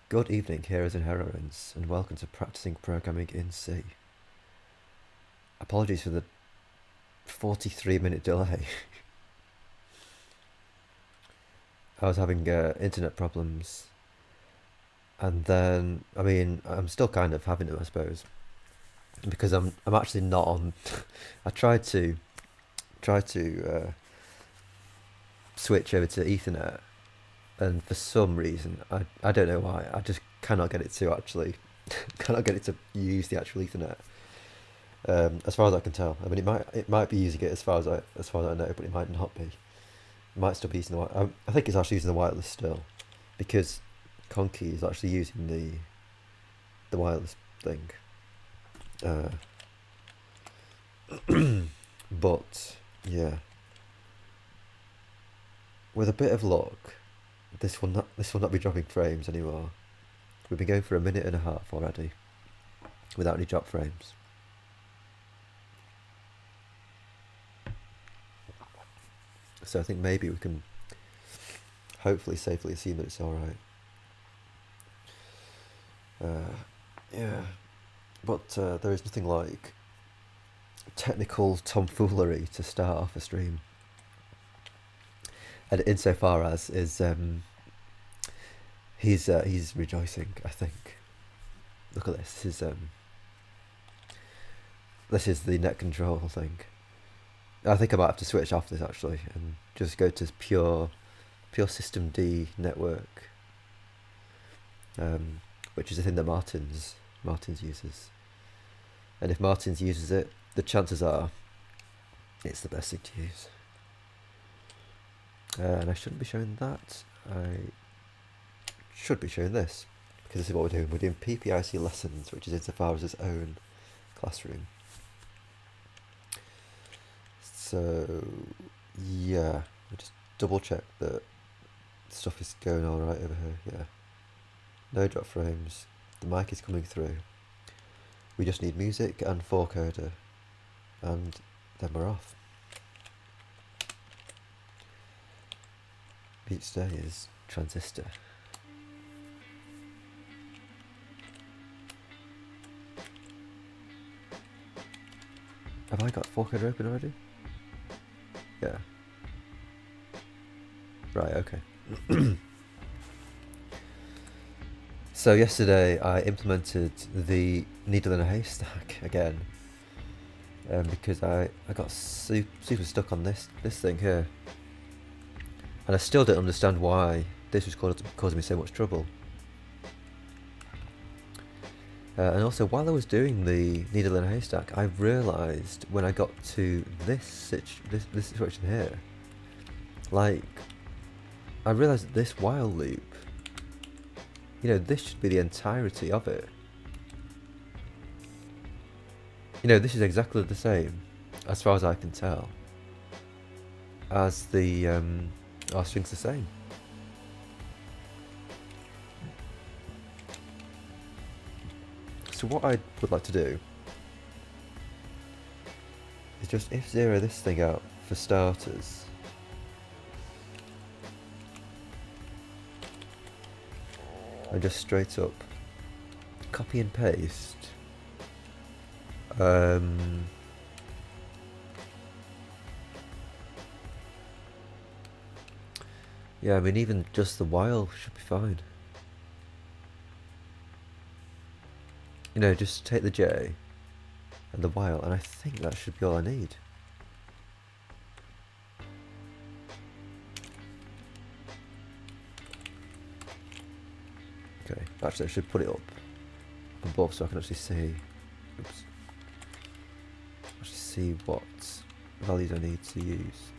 Good evening, heroes and heroines, and welcome to Practising Programming in C. Apologies for the 43-minute delay. I was having internet problems, and then, I'm still kind of having them, I suppose, because I'm actually not on. I tried to switch over to Ethernet, and for some reason, I don't know why, I just cannot get it to actually cannot get it to use the actual Ethernet. As far as I can tell, it might be using it as far as I know, but it might not be. It might still be using I think it's actually using the wireless still, because Conky is actually using the wireless thing. Uh, but yeah, with a bit of luck, this will not be dropping frames anymore. We've been going for a minute and a half already without any drop frames. So I think maybe we can hopefully safely assume that it's alright. Yeah, but there is nothing like technical tomfoolery to start off a stream. And insofar as is, he's rejoicing. I think. Look at this. This is the net control thing. I think I might have to switch off this actually and just go to pure system D network, which is the thing that Martins uses. And if Martins uses it, the chances are it's the best thing to use. And I shouldn't be showing that. I should be showing this, because this is what we're doing. We're doing PPIC lessons, which is Insofaras' own classroom. So yeah, we just double check that stuff is going all right over here. Yeah, no drop frames. The mic is coming through. We just need music and 4-coder, and then we're off. Beat today is transistor. Have I got 4-coder open already? Yeah. Right, okay. So yesterday I implemented the needle in a haystack again, because I got super stuck on this thing here, and I still don't understand why this was causing me so much trouble. And also, while I was doing the needle in a haystack, I realised when I got to this situation here, like, I realised that this while loop, this should be the entirety of it. This is exactly the same, as far as I can tell, as the our string's the same. So what I would like to do is just if zero this thing out for starters. And just straight up copy and paste. Yeah, even just the while should be fine. Just take the J and the while, and I think that should be all I need. Okay, actually I should put it up above so I can actually see. Oops. Actually see what values I need to use.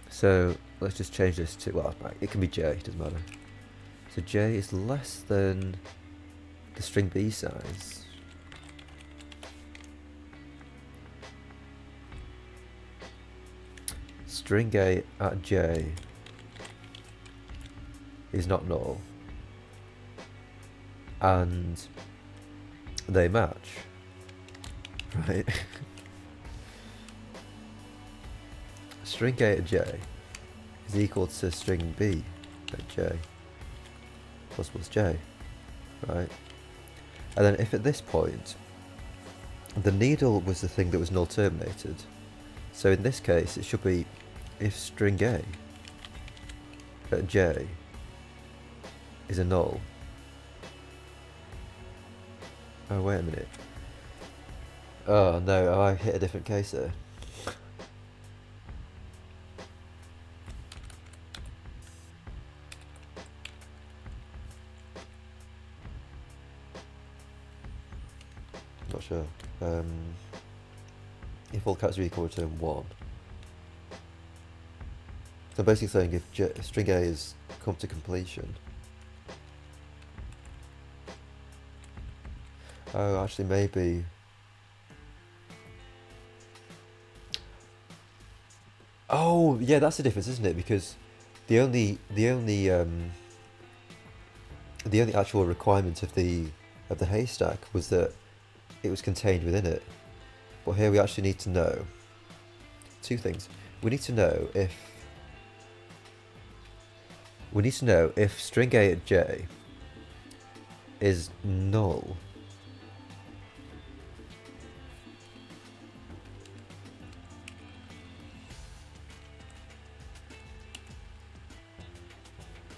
So let's just change this to, well, it can be J, it doesn't matter. So J is less than the string B size. String A at J is not null, and they match, right? String A at J is equal to string B at J. plus j, right? And then if at this point the needle was the thing that was null terminated, so in this case it should be if string a at j is a null. Oh wait a minute. Oh no, I hit a different case there. Not sure. If all caps are equal, return 1. So I'm basically saying if string A has come to completion. Oh, actually maybe. Oh, yeah, that's the difference, isn't it? Because the only actual requirement of the haystack was that it was contained within it. But here we actually need to know two things. We need to know if string A at j is null.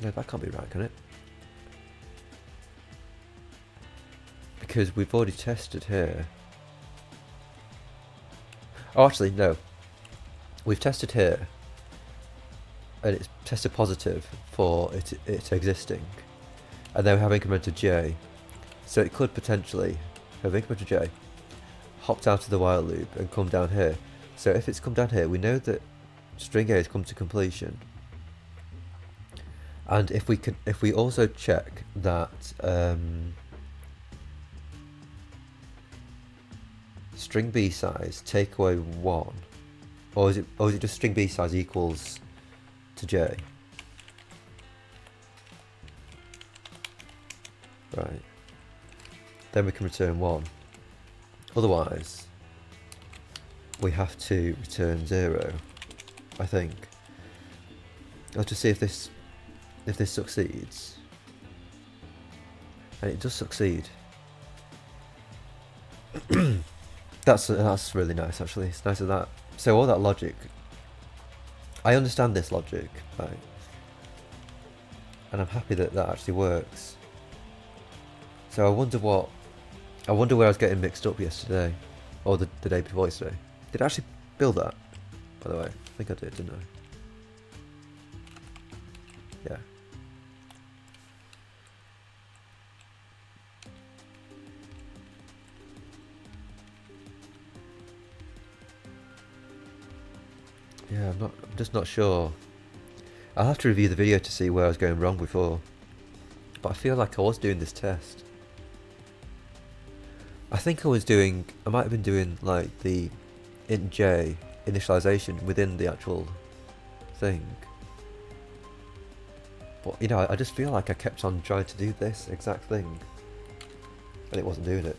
No, that can't be right, can it? Because we've already tested here. Oh, actually, no. We've tested here, and it's tested positive for it existing. And then we have incremented j. So it could potentially have incremented j, hopped out of the while loop, and come down here. So if it's come down here, we know that string A has come to completion. And if we also check that string B size take away 1, or is it just string B size equals to j? Right. Then we can return 1. Otherwise, we have to return 0, I think. Let's just see if this succeeds. And it does succeed. That's really nice, actually. It's nice of that. So all that logic, I understand this logic, right? And I'm happy that that actually works. So I wonder where I was getting mixed up yesterday, or the day before yesterday. Did I actually build that, by the way? I think I did, didn't I? Yeah. Yeah, I'm just not sure. I'll have to review the video to see where I was going wrong before. But I feel like I was doing this test. I think I might have been doing like the int j initialization within the actual thing. But you know, I just feel like I kept on trying to do this exact thing, and it wasn't doing it.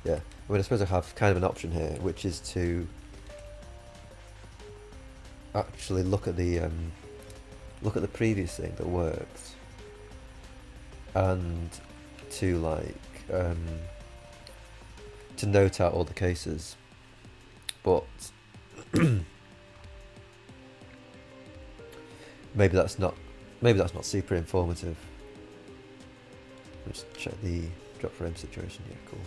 Yeah, I mean, I suppose I have kind of an option here, which is to actually look at the previous thing that worked, and to like to note out all the cases, but maybe that's not super informative. Let's check the drop frame situation. Yeah, cool.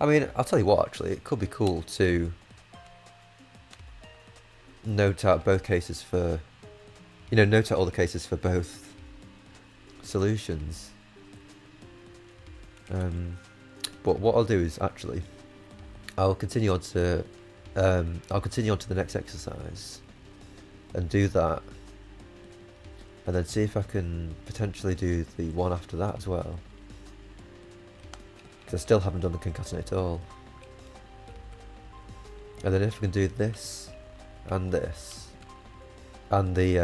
I mean, I'll tell you what, actually, it could be cool to note out both cases for, note out all the cases for both solutions. But what I'll do is actually, I'll continue on to the next exercise and do that, and then see if I can potentially do the one after that as well. Because I still haven't done the concatenate at all. And then if we can do this, and this, and the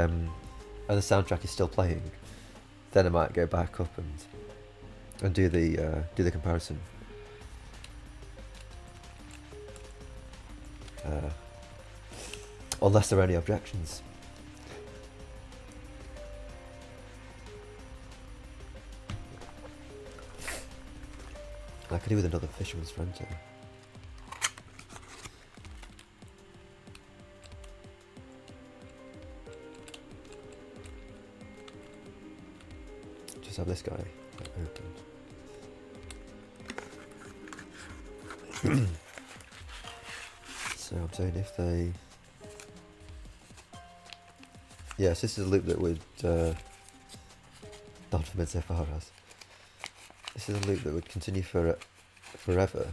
soundtrack is still playing, then I might go back up and do the comparison. Unless there are any objections. I could do with another fisherman's friend too. Just have this guy opened. So I'm saying if they... Yes, this is a loop that would... not from insofaras. This is a loop that would continue for forever.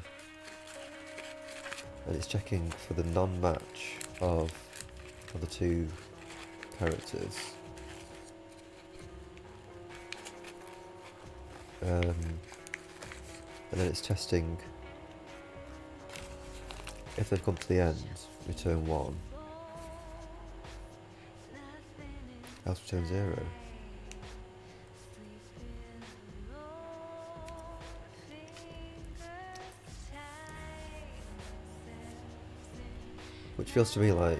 And it's checking for the non-match of the two characters. And then it's testing if they've come to the end, return 1. Else return 0. Which feels to me like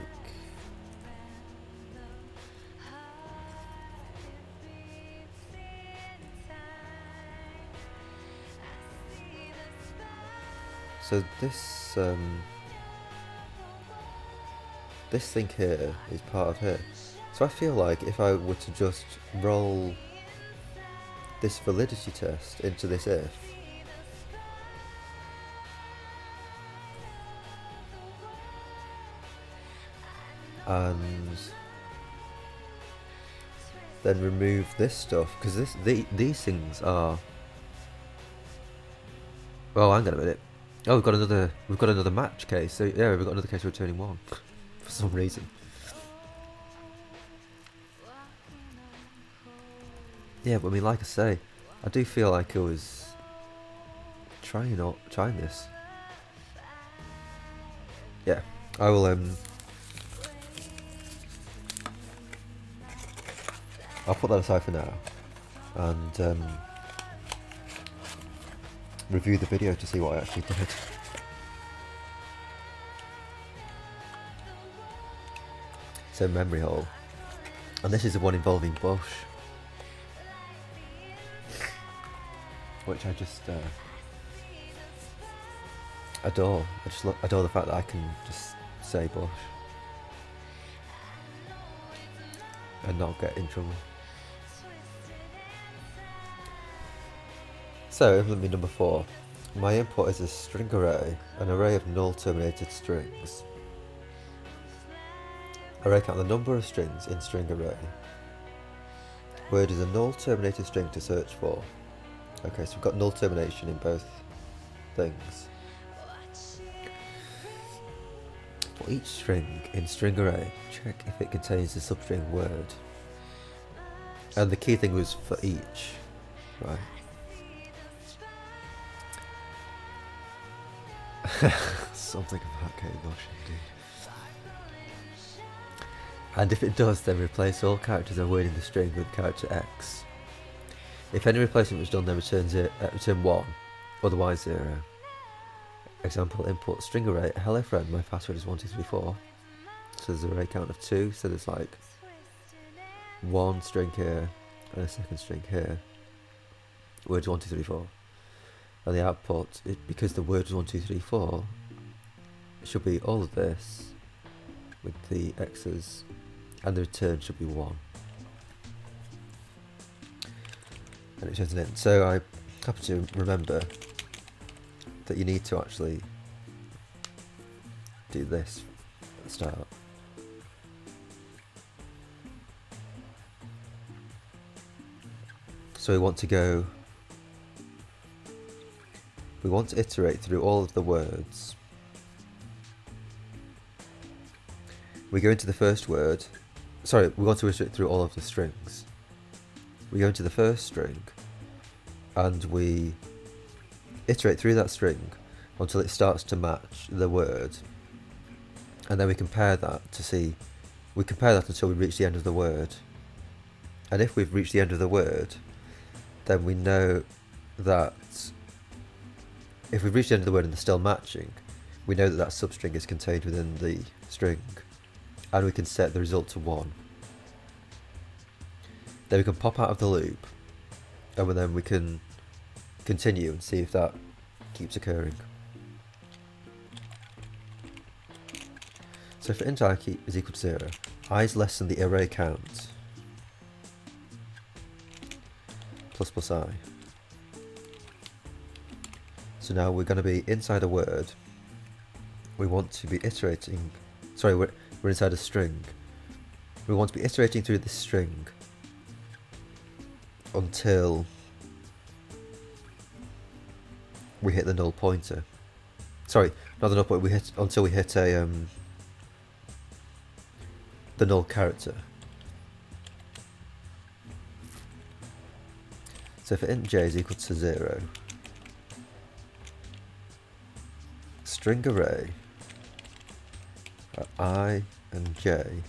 so this thing here is part of here. So I feel like if I were to just roll this validity test into this if, and then remove this stuff, because these things are... Oh, hang on a minute. Oh, we've got another match case. So yeah, we've got another case returning 1 for some reason. Yeah, but I mean, like I say, I do feel like I was trying this. Yeah, I will I'll put that aside for now and review the video to see what I actually did. So memory hole, and this is the one involving bush, which I just adore. I just adore the fact that I can just say bush and not get in trouble. So implement number 4. My input is a string array, an array of null terminated strings. Array count the number of strings in string array. Word is a null terminated string to search for. Okay, so we've got null termination in both things. For each string in string array, check if it contains the substring word. And the key thing was for each, right? Something about Kate Bush indeed. And if it does, then replace all characters or word in the string with character X. If any replacement was done, then return 1, otherwise 0. Example, input string array, hello friend, my password is 1234. So there's an array count of 2, so there's like 1 string here and a second string here. Words 1234. And the output, because the word is 1234, it should be all of this with the X's, and the return should be 1. And it returns an int. So I happen to remember that you need to actually do this at the start. So we want to iterate through all of the words. We go into the first word, we want to iterate through all of the strings. We go into the first string and we iterate through that string until it starts to match the word, and then we compare that until we reach the end of the word. And if we've reached the end of the word, then we know that if we've reached the end of the word and they're still matching, we know that that substring is contained within the string, and we can set the result to 1. Then we can pop out of the loop, and then we can continue and see if that keeps occurring. So for int I is equal to 0, I is less than the array count, plus I. So now we're going to be inside a word. We want to be iterating, sorry, we're inside a string. We want to be iterating through this string until we hit the null pointer. Sorry, not the null pointer, until we hit a the null character. So for int j is equal to 0, string array I and j,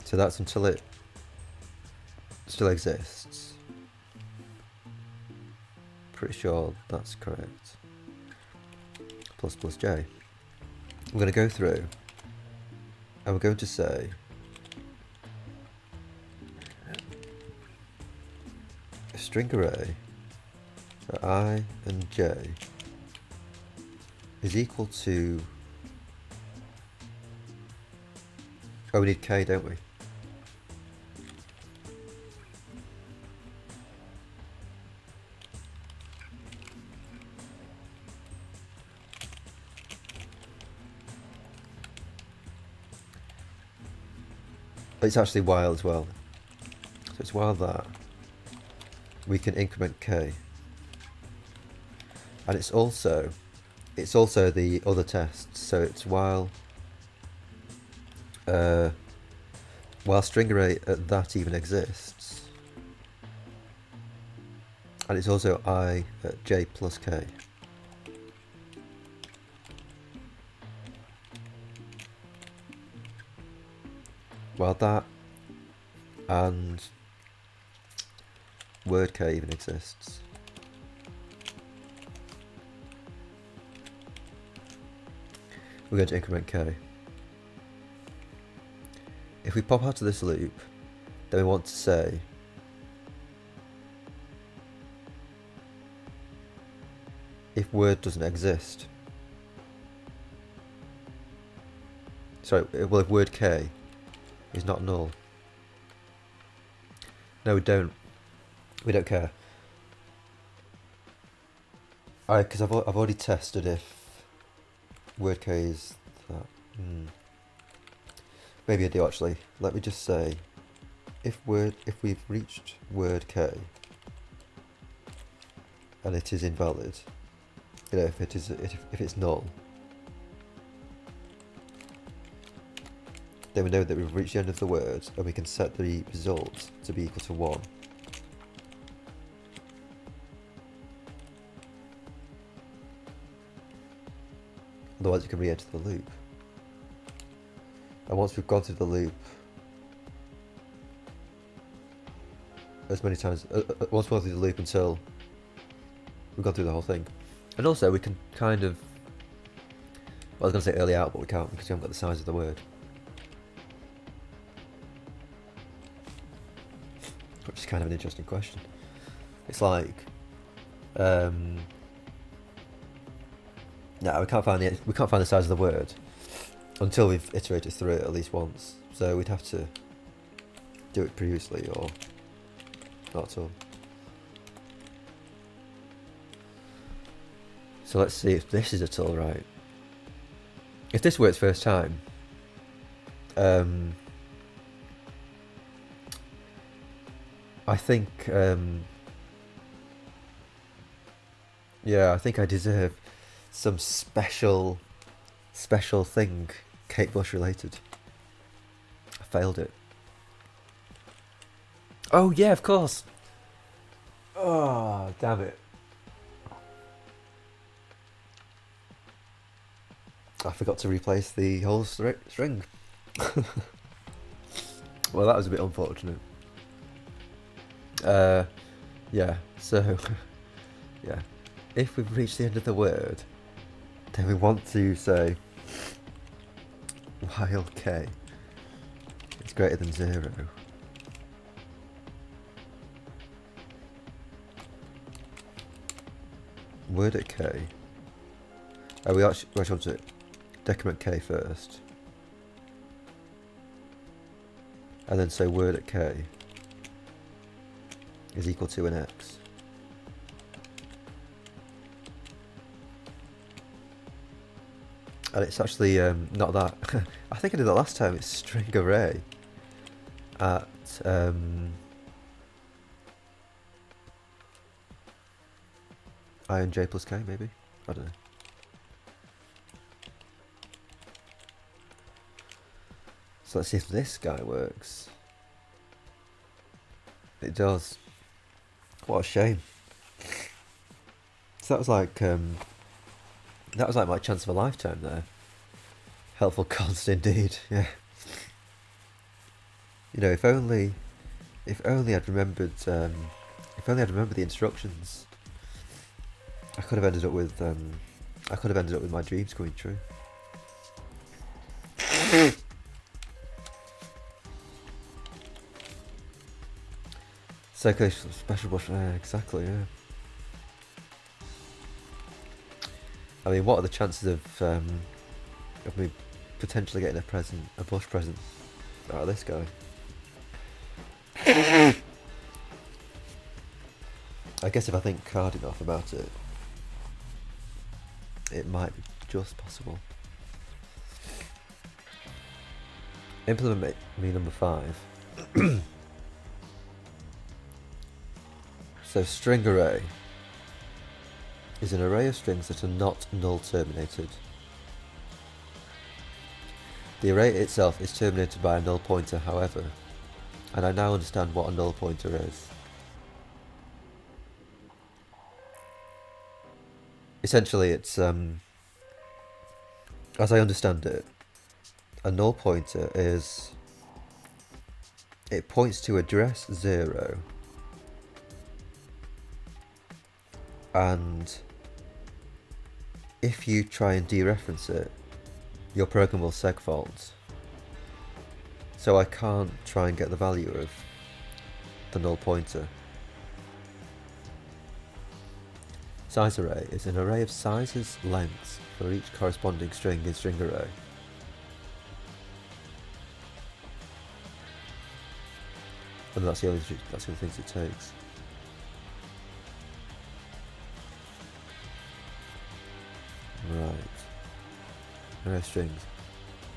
so that's until it still exists. Pretty sure that's correct. Plus j. I'm going to go through and we're going to say string array for I and j is equal to, oh, we need k, don't we? It's actually while as well. So it's while that we can increment k. And it's also the other test. So it's while string array at that even exists. And it's also I at j plus k. While that and word k even exists. We're going to increment k. If we pop out of this loop, then we want to say if word doesn't exist. Sorry, well, if word k is not null. No, we don't. We don't care. Alright, because I've already tested if word k is that. Maybe I do actually. Let me just say, if we've reached word k and it is invalid, you know, if it's null, then we know that we've reached the end of the word and we can set the result to be equal to 1. Otherwise you can re-enter the loop. And once we've gone through the loop as many times, once we've gone through the loop until we've gone through the whole thing. And also we can kind of, well, I was going to say early out, but we can't because we haven't got the size of the word. Which is kind of an interesting question. It's like, no, we can't find the size of the word until we've iterated through it at least once. So we'd have to do it previously or not at all. So let's see if this is at all right. If this works first time, I think, yeah, I think I deserve some special thing Kate Bush related. I failed it. Oh yeah, of course. Oh, damn it. I forgot to replace the whole string. Well, that was a bit unfortunate. Yeah, so, yeah. if we've reached the end of the word, then we want to say while k is greater than 0. Word at k. Oh, we actually want to decrement k first. And then say word at k is equal to an x. And it's actually not that. I think I did that last time. It's string array at I and j plus k, maybe? I don't know. So let's see if this guy works. It does. What a shame. So that was like my chance of a lifetime there. Helpful cons indeed. Yeah. You know, if only I'd remembered the instructions, I could have ended up with my dreams coming true. Circulation special brush, exactly, yeah. I mean, what are the chances of me potentially getting a bush present out of this guy? I guess if I think hard enough about it, it might be just possible. Implement me number 5. So string array is an array of strings that are not null terminated. The array itself is terminated by a null pointer, however, and I now understand what a null pointer is. Essentially, it's as I understand it, a null pointer is, it points to address 0 and if you try and dereference it, your program will segfault. So I can't try and get the value of the null pointer. Size array is an array of sizes, lengths for each corresponding string in string array. And that's the only things it takes. Right. Array of strings.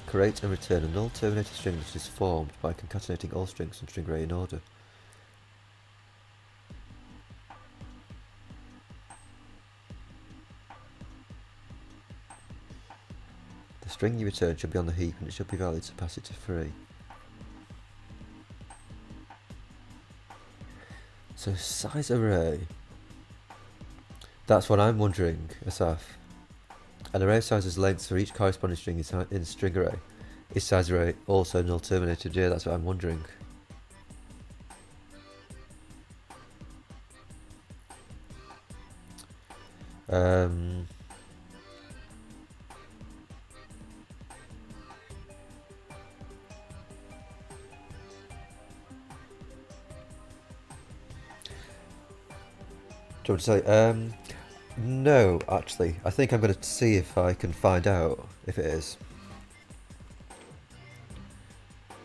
Create and return a null terminated string that is formed by concatenating all strings from string array in order. The string you return should be on the heap and it should be valid, so pass it to free. So size array. That's what I'm wondering, Asaf. An array of sizes lengths for each corresponding string in string array. Is size array also null terminated? Yeah, that's what I'm wondering. Do you want to say? No, actually. I think I'm going to see if I can find out if it is.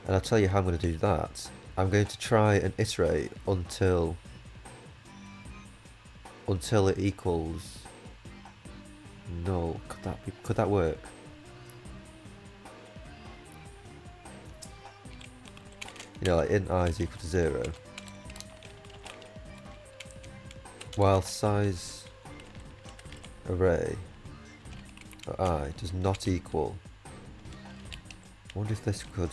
And I'll tell you how I'm going to do that. I'm going to try and iterate until it equals null. Could that work? You know, like int I is equal to 0. While size array I does not equal. I wonder if this could.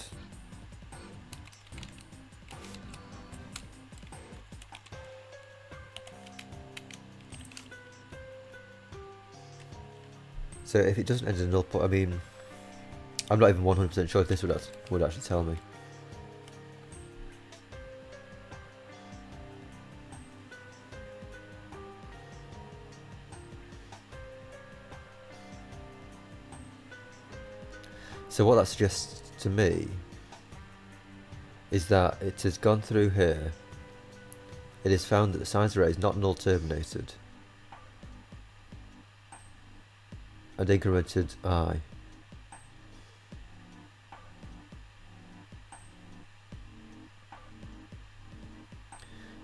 So if it doesn't end in null point, I mean, I'm not even 100% sure if this would actually tell me. So what that suggests to me is that it has gone through here. It has found that the size array is not null terminated and incremented I.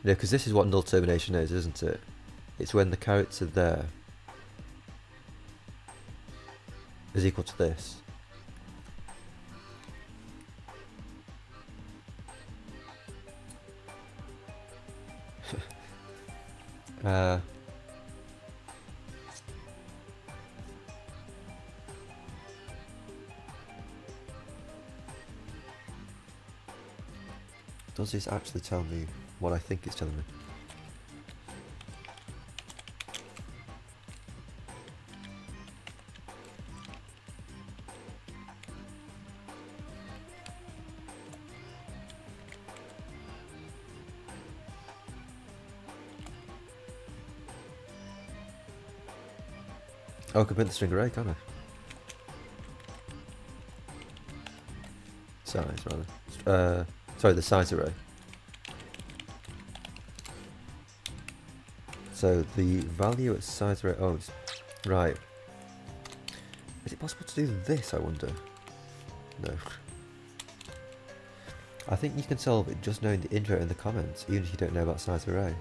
Yeah, because this is what null termination is, isn't it? It's when the character there is equal to this. Does this actually tell me what I think it's telling me? Oh, I can print the string array, can't I? Size, rather. Sorry, the size array. So the value at size array. Oh, it's, right. Is it possible to do this, I wonder? No. I think you can solve it just knowing the intro in the comments, even if you don't know about size array.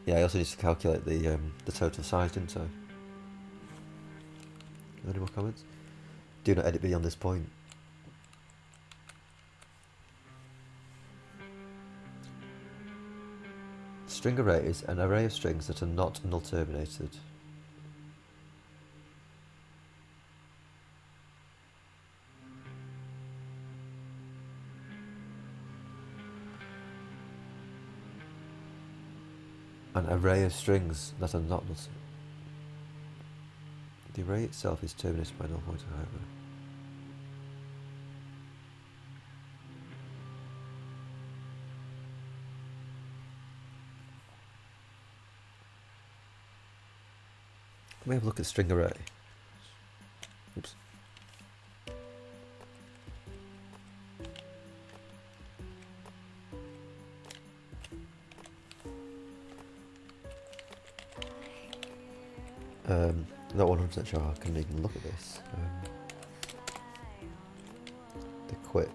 Yeah, I also need to calculate the total size, didn't I? Any more comments? Do not edit beyond this point. String array is an array of strings that are not null terminated. An array of strings that are not null. The array itself is terminated by null pointer, however. Let me have a look at string array. Oops. Not 100% sure I can even look at this. The quick.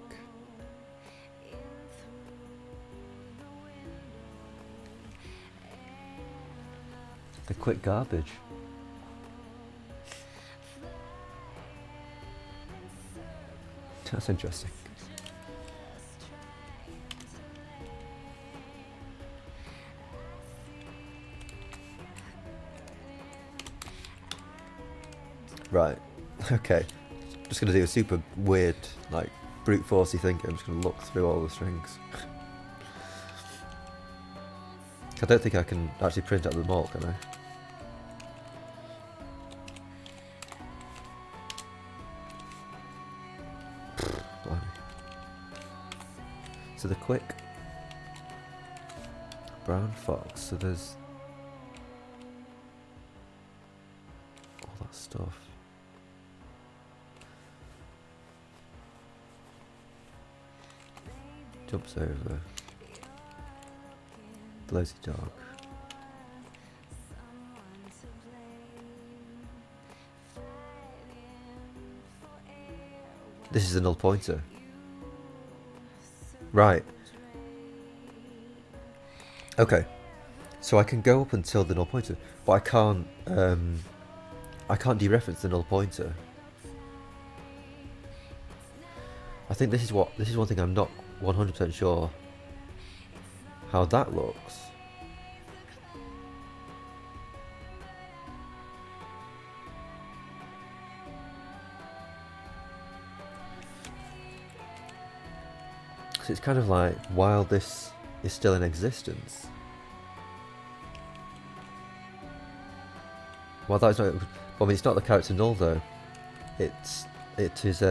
The quick garbage. That's interesting. Right, okay. Just gonna do a super weird, like, brute forcey thing. I'm just gonna look through all the strings. I don't think I can actually print out them all, can I? So the quick brown fox, so there's all that stuff. Jumps over. The lazy dog. This is a null pointer. Right. Okay. So I can go up until the null pointer, but I can't dereference the null pointer. I think this is one thing I'm not 100% sure how that looks. Because it's kind of like, while this is still in existence, well, that's not. Well, I mean, it's not the character null though. It is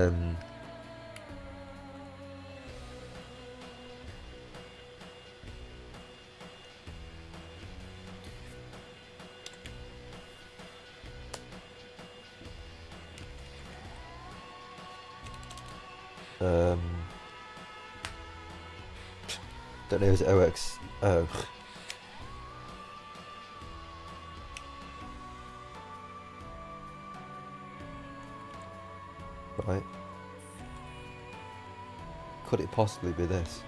don't know, is it OX? Oh. Right. Could it possibly be this?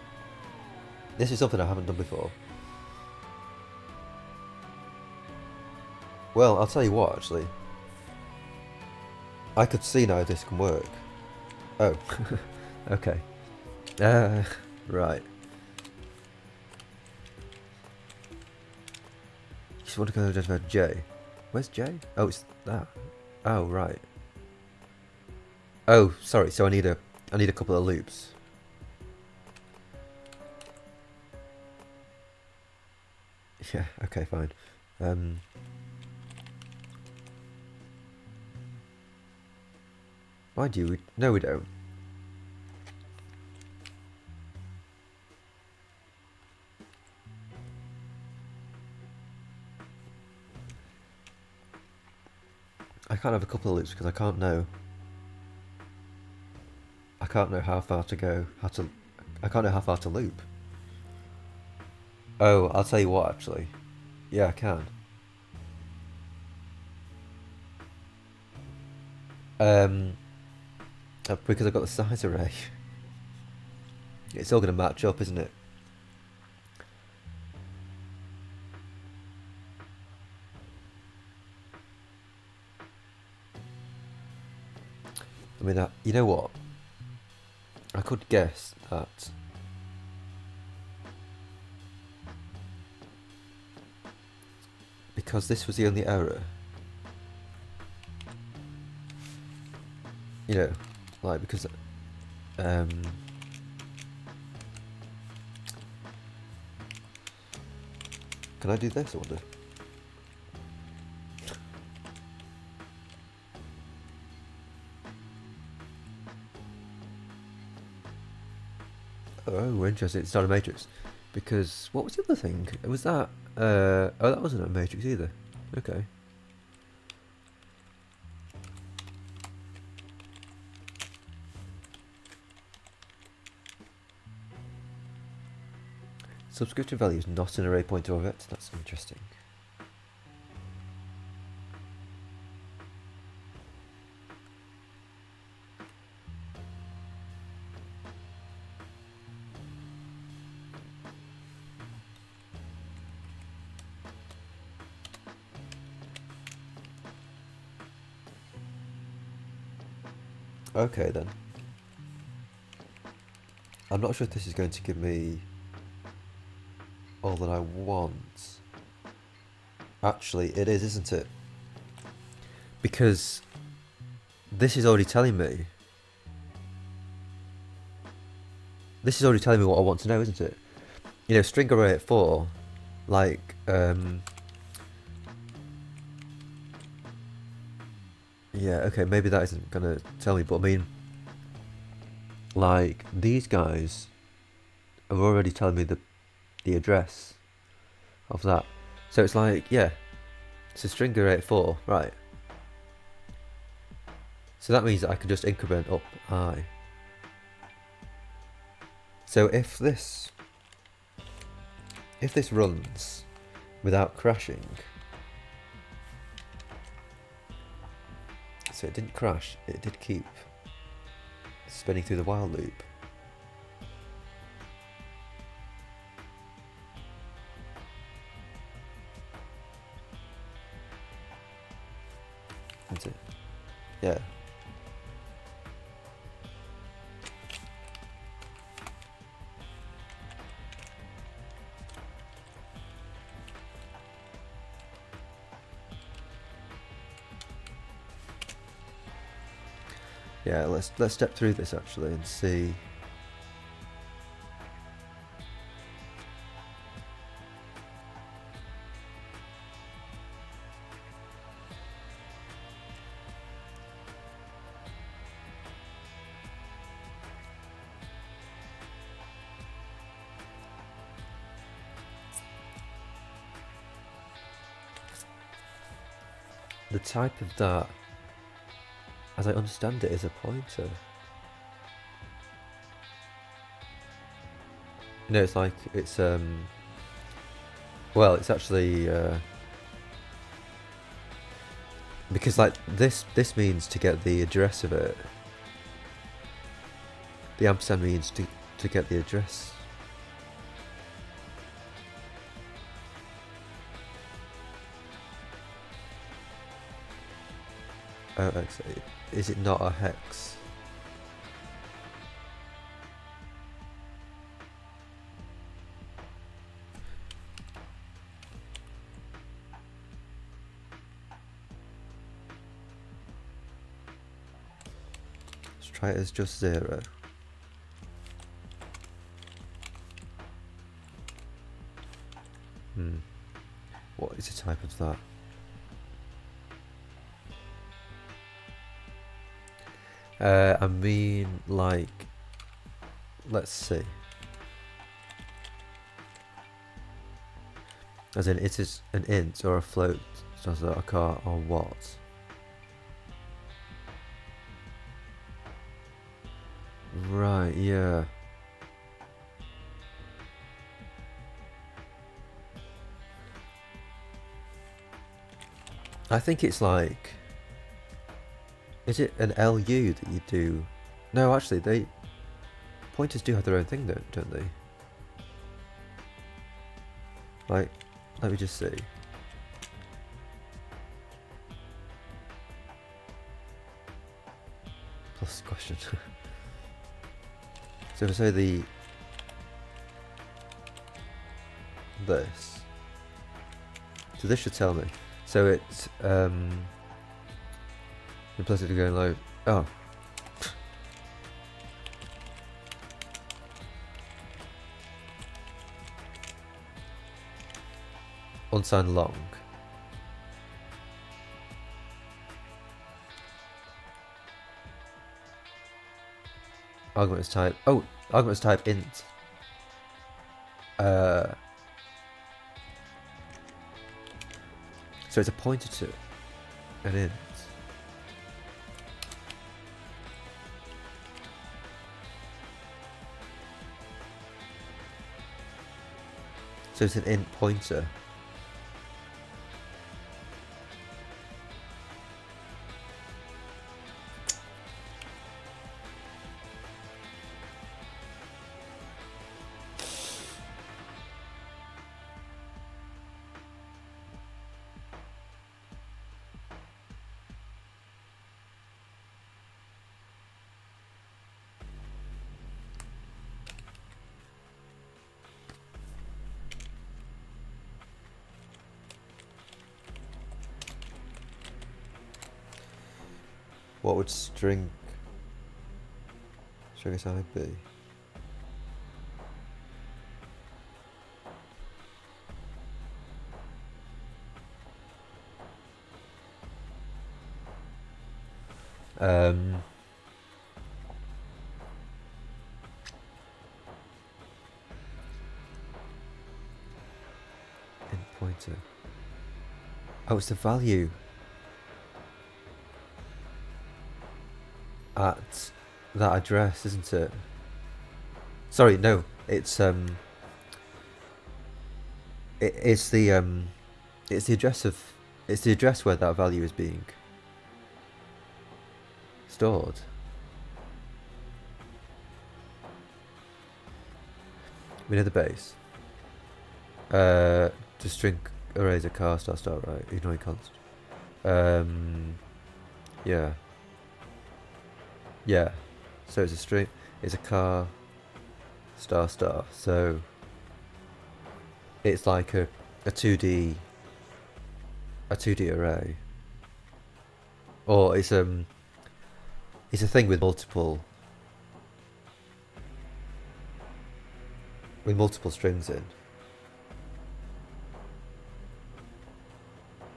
This is something I haven't done before. Well, I'll tell you what, actually. I could see now this can work. Oh. Okay. Right. You just want to go identify J. Where's J? Oh, it's that. Oh, right. Oh, sorry. So I need a couple of loops. Yeah. Okay. Fine. Why do we? No, we don't. I can't have a couple of loops because I can't know. I can't know how far to go. I can't know how far to loop. Oh, I'll tell you what. Actually, yeah, I can. Because I've got the size array. It's all going to match up, isn't it? I mean, you know what? I could guess that because this was the only error, you know, like because can I do this, I wonder? Oh, interesting. It's not a matrix. Because what was the other thing? Was that oh, that wasn't a matrix either. Okay. Subscription value is not an array pointer or vector. That's interesting. Okay then. I'm not sure if this is going to give me all that I want. Actually, it is, isn't it? Because this is already telling me. This is already telling me what I want to know, isn't it? You know, string array at 4, like, yeah, okay, maybe that isn't going to tell me, but I mean, like, these guys are already telling me the address of that. So it's like, yeah, it's a string array at 4, right. So that means that I can just increment up I. So if this runs without crashing, so it didn't crash, it did keep spinning through the while loop. That's it. Yeah. Yeah, let's step through this actually and see. The type of that, as I understand it, is a pointer. No, it's like, it's, well, it's actually, because like this means to get the address of it. The ampersand means to get the address. Oh, is it not a hex? Let's try it as just 0. What is the type of that? I mean, like, let's see. As in, it is an int or a float, so that a car or what? Right, yeah. I think it's like, is it an LU that you do? No, actually, pointers do have their own thing, don't they? Like, let me just see. Plus question. So if I say this, so this should tell me. So it's implicitly going low. Oh. Unsigned long. Argument is type. Oh, argument is type int. So it's a pointer to an int. So it's an int pointer. What would string aside be? Int pointer. Oh, it's the value at that address, isn't it? Sorry, no, it's it's the address of, it's the address where that value is being stored. We know the base. Just string arrays a car star star, right? Ignoring const. Yeah. Yeah. So it's a string. It's a car star star. So it's like a 2D array, or it's a thing with multiple strings in.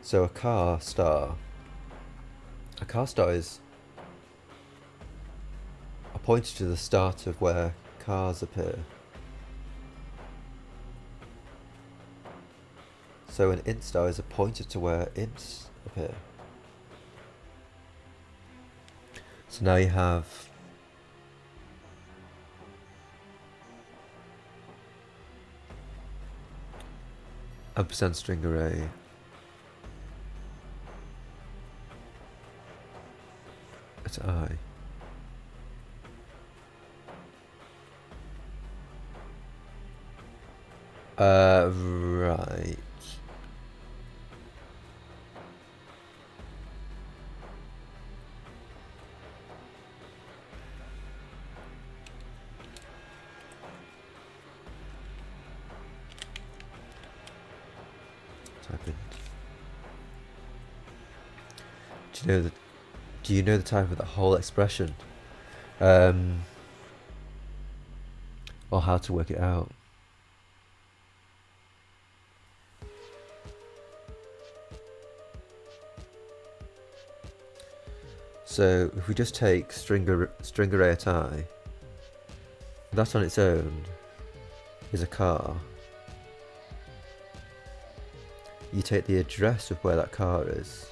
So a car star is a pointer to the start of where cars appear. So an int star is a pointer to where ints appear. So now you have ampersand string array at I. Right. Type in. Do you know the type of the whole expression? Or how to work it out? So if we just take string array at I, that on its own is a car. You take the address of where that car is.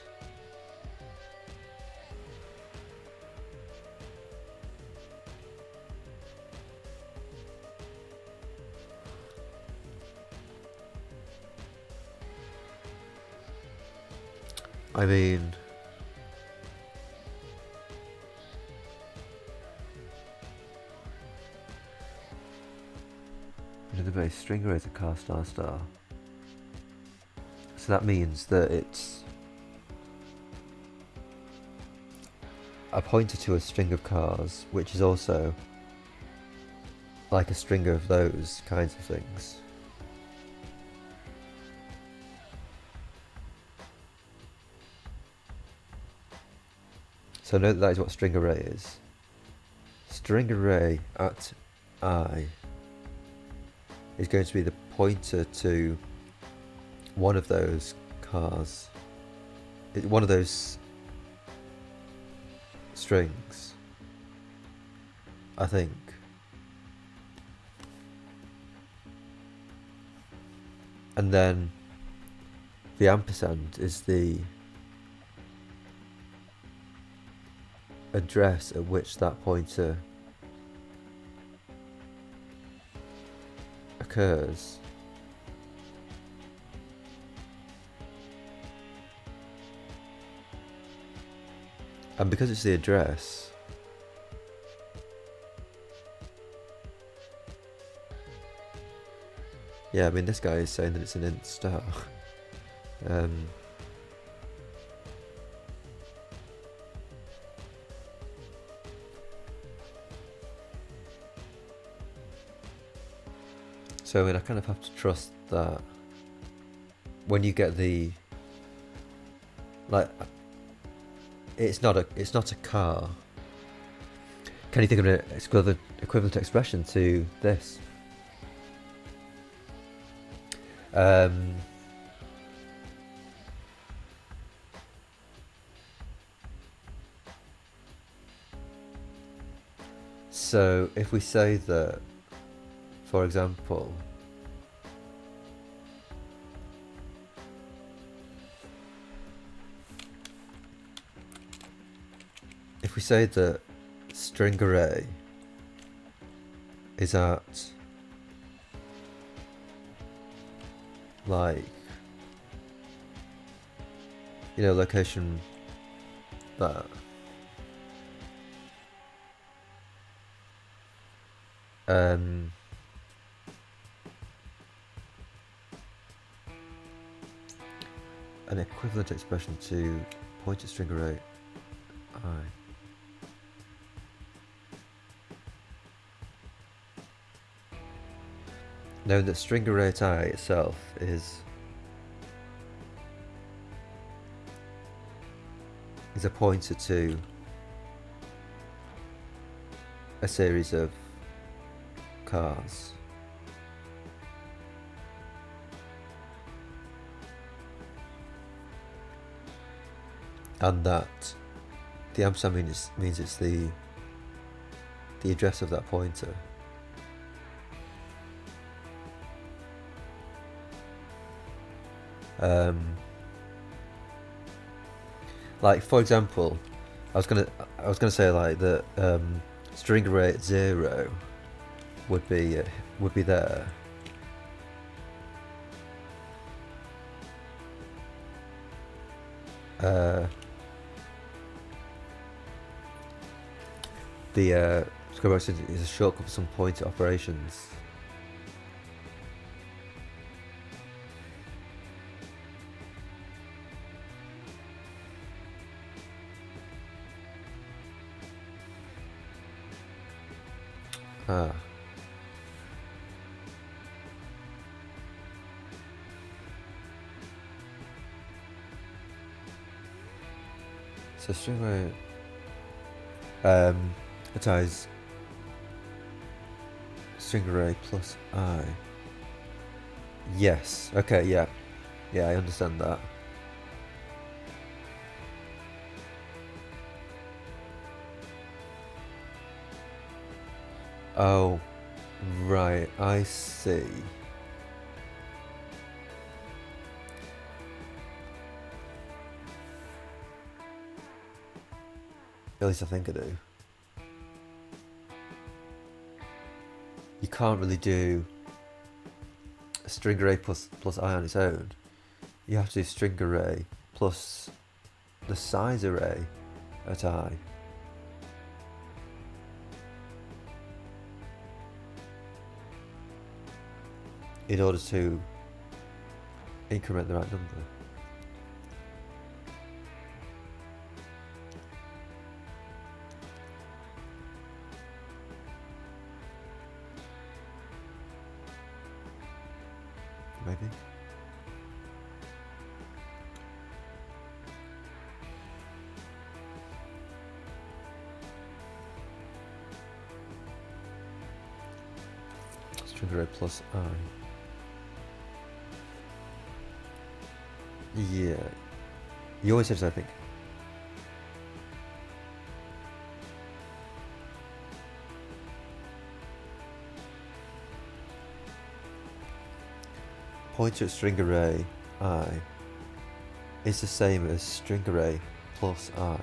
I mean, the base string array is a car star star. So that means that it's a pointer to a string of cars, which is also like a string of those kinds of things. So note that is what string array is. String array at I is going to be the pointer to one of those cars, one of those strings, I think. And then the ampersand is the address at which that pointer occurs. And because it's the address, yeah, I mean, this guy is saying that it's an int star. So I mean, I kind of have to trust that when you get the, like, it's not a car. Can you think of an equivalent expression to this? So if we say that, for example, if we say that string array is at, like, you know, location that, an equivalent expression to pointer string array I. Knowing that string array I itself is a pointer to a series of cars. And that the ampersand means it's the address of that pointer. Like, for example, I I was going to say like that string array at 0 would be there. The square bracket is a shortcut for some pointer operations. Ah. So string array ties string array plus I. Yes. Okay. Yeah. Yeah. I understand that. Oh, right. I see. At least I think I do. You can't really do a string array plus I on its own. You have to do string array plus the size array at I. In order to increment the right number. Maybe. String array plus I. Yeah. You always said, I think. Pointer at string array I is the same as string array plus I.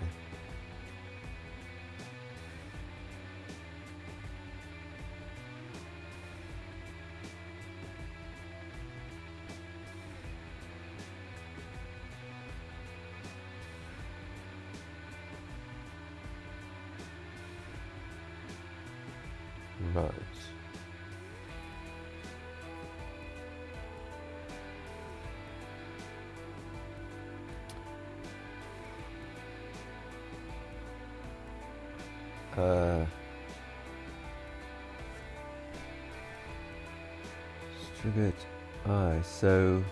Right. String at I. So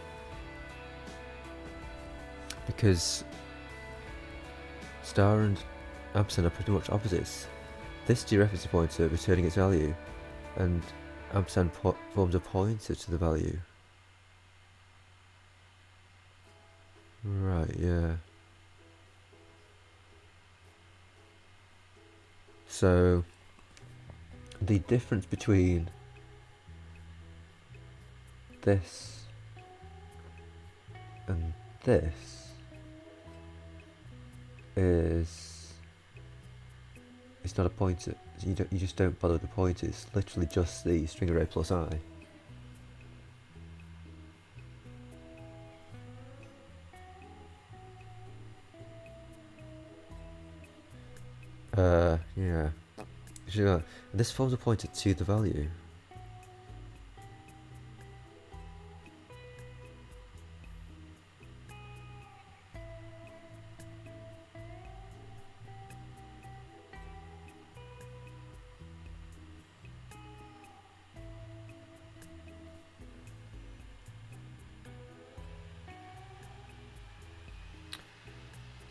because star and ampersand are pretty much opposites, this dereference pointer returning its value, and ampersand forms a pointer to the value. Right, yeah. So the difference between this and this is, it's not a pointer. You just don't bother with the pointer. It's literally just the string array plus I. Yeah. Sure. And this forms a pointer to the value.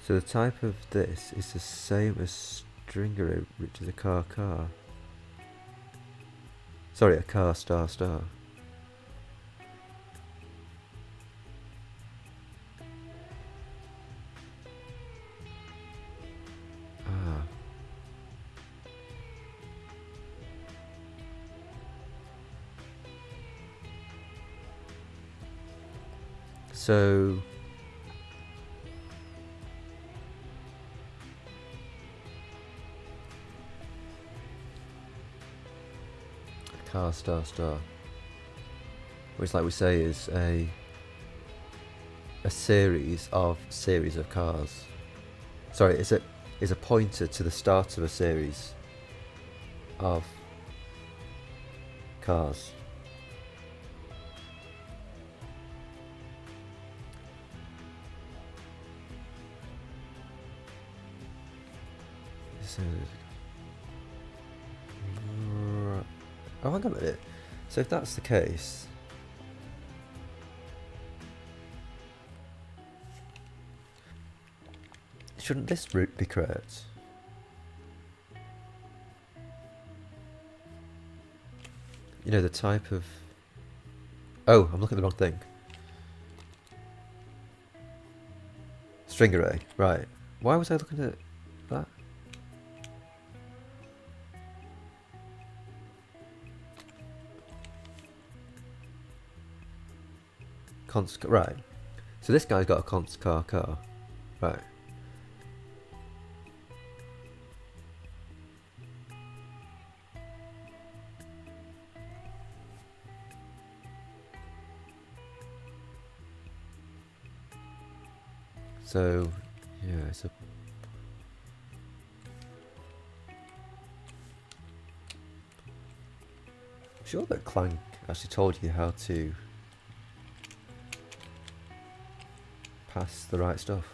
So the type of this is the same as string array, which is a car. Sorry, a car star. Ah. So car star star, which, like we say, is a series of cars. Sorry, it's a pointer to the start of a series of cars. Oh, hang on a minute. So if that's the case, shouldn't this route be correct? You know, the type of... Oh, I'm looking at the wrong thing. String array, right. Why was I looking at that? Right. So this guy's got a const car. Right. So, yeah, it's a... I'm sure that Clank actually told you how to pass the right stuff.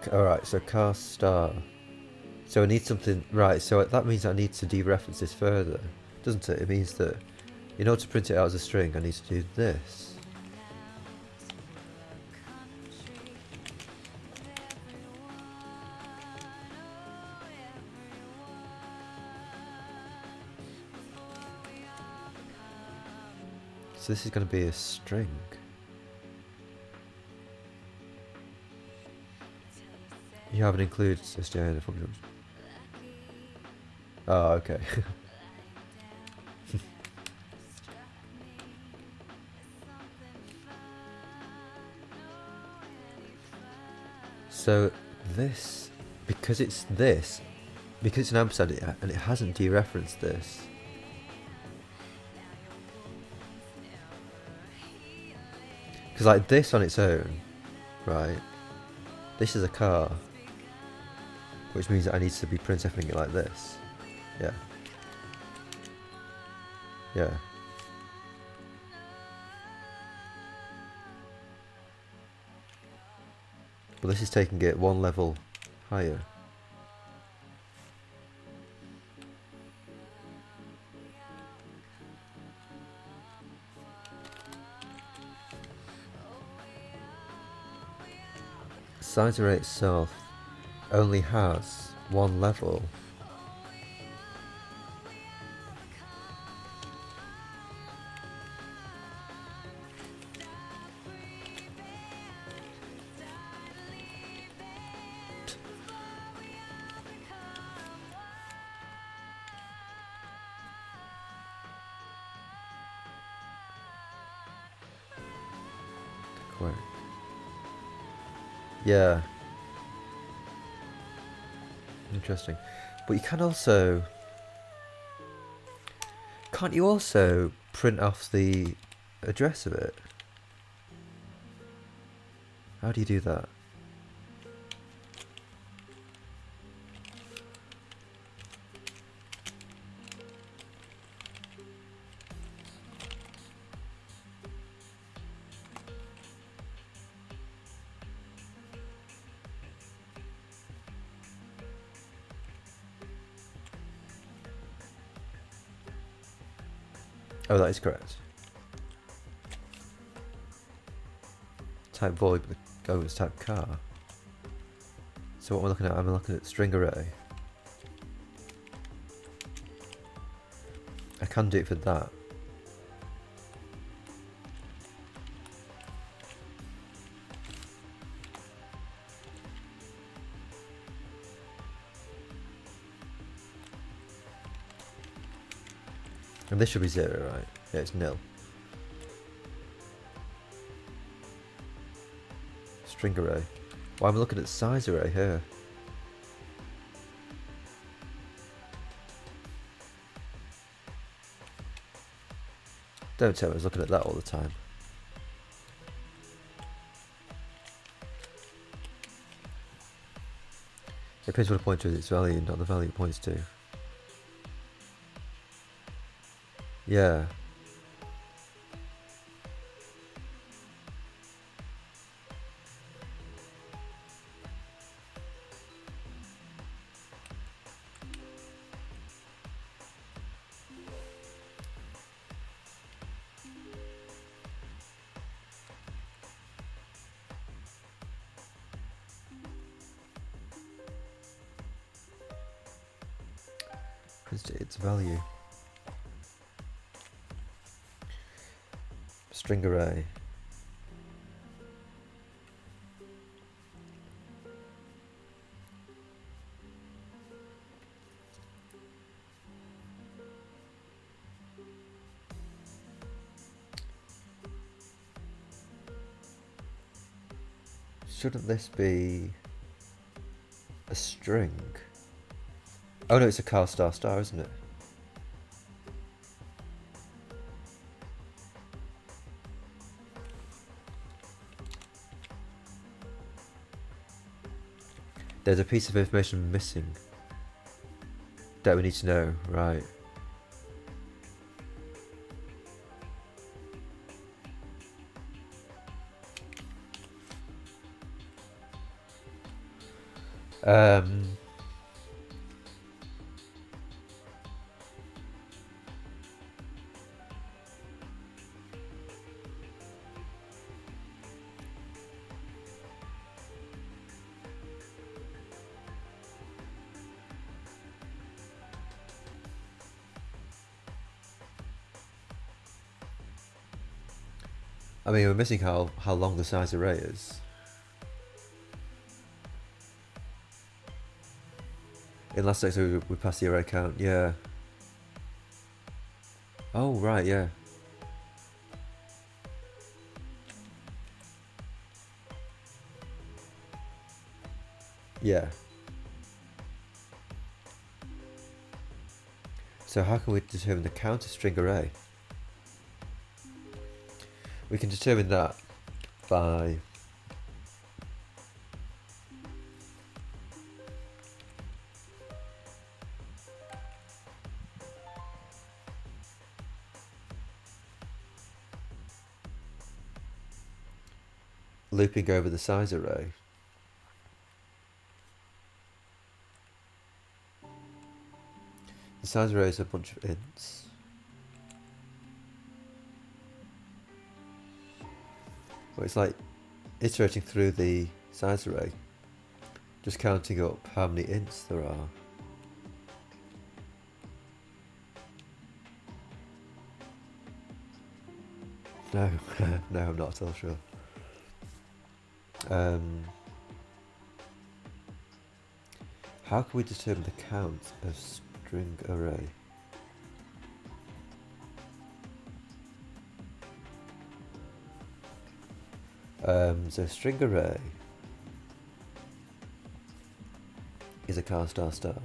Alright, so car star. So I need something, right, so that means I need to dereference this further, doesn't it? It means that in order to print it out as a string, I need to do this. So this is going to be a string. You haven't included SDI in the function. Oh, okay. So this, because it's an ampersand and it hasn't dereferenced this. Because like this on its own, right? This is a car, which means that I need to be printfing it like this. Yeah. Yeah. But this is taking it one level higher. Size array itself only has one level. Quite. Yeah. Interesting. But you can also... Can't you also print off the address of it? How do you do that? Oh, that is correct. Type void, but go with type car. So what am I looking at? I'm looking at string array. I can do it for that. And this should be 0, right? Yeah, it's nil. String array. Why am I looking at size array here? Don't tell me I was looking at that all the time. It depends what a pointer is its value, not the value it points to. Yeah. Its value. String array. Shouldn't this be a string? Oh no, it's a car star star, isn't it? There's a piece of information missing that we need to know, right? I mean, we're missing how long the size array is. In last episode, we passed the array count, yeah. Oh, right, yeah. Yeah. So how can we determine the counter string array? We can determine that by looping over the size array. The size array is a bunch of ints. Well, it's like iterating through the size array, just counting up how many ints there are. No, no, I'm not at all sure. How can we determine the count of string array? So string array is a car star star.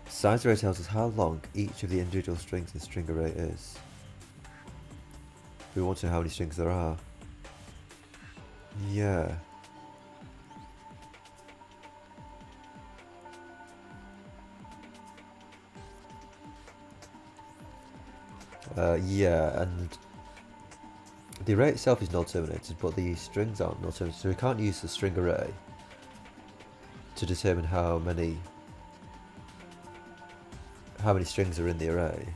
Size array tells us how long each of the individual strings in the string array is. We want to know how many strings there are. Yeah. Yeah, and the array itself is null terminated, but the strings aren't null terminated, so we can't use the string array to determine how many strings are in the array.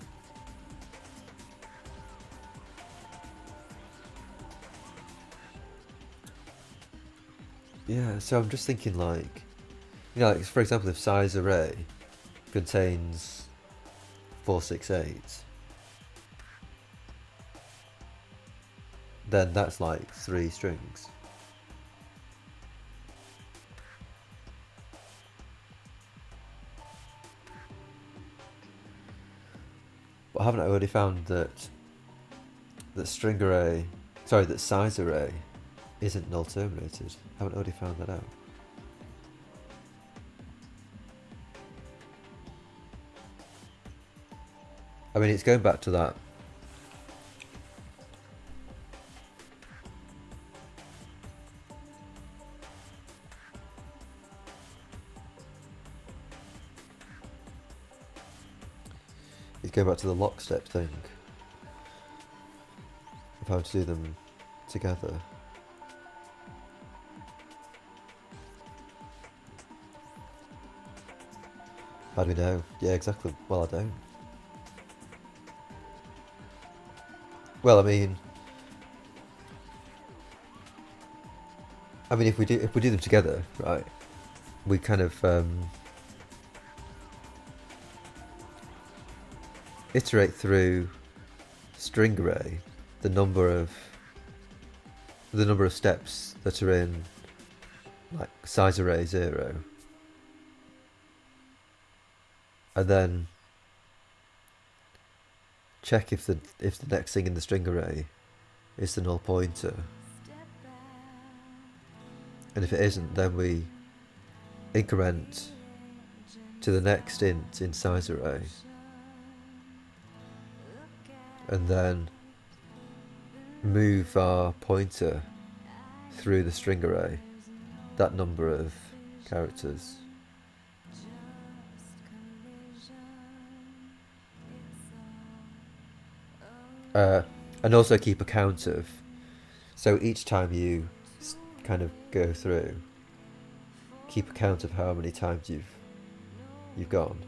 Yeah, so I'm just thinking like, like for example, if size array contains 468, then that's like 3 strings. But haven't I already found that string array, sorry, that size array isn't null terminated? Haven't I already found that out? I mean, it's going back to that. It's going back to the lockstep thing. If I were to do them together. How do we know? Yeah, exactly. Well, I don't. Well, I mean, if we do them together, right? We kind of iterate through string array the number of steps that are in like size array 0, and then check if the next thing in the string array is the null pointer, and if it isn't, then we increment to the next int in size array, and then move our pointer through the string array that number of characters. And also keep a count of, so each time you kind of go through, keep a count of how many times you've gone.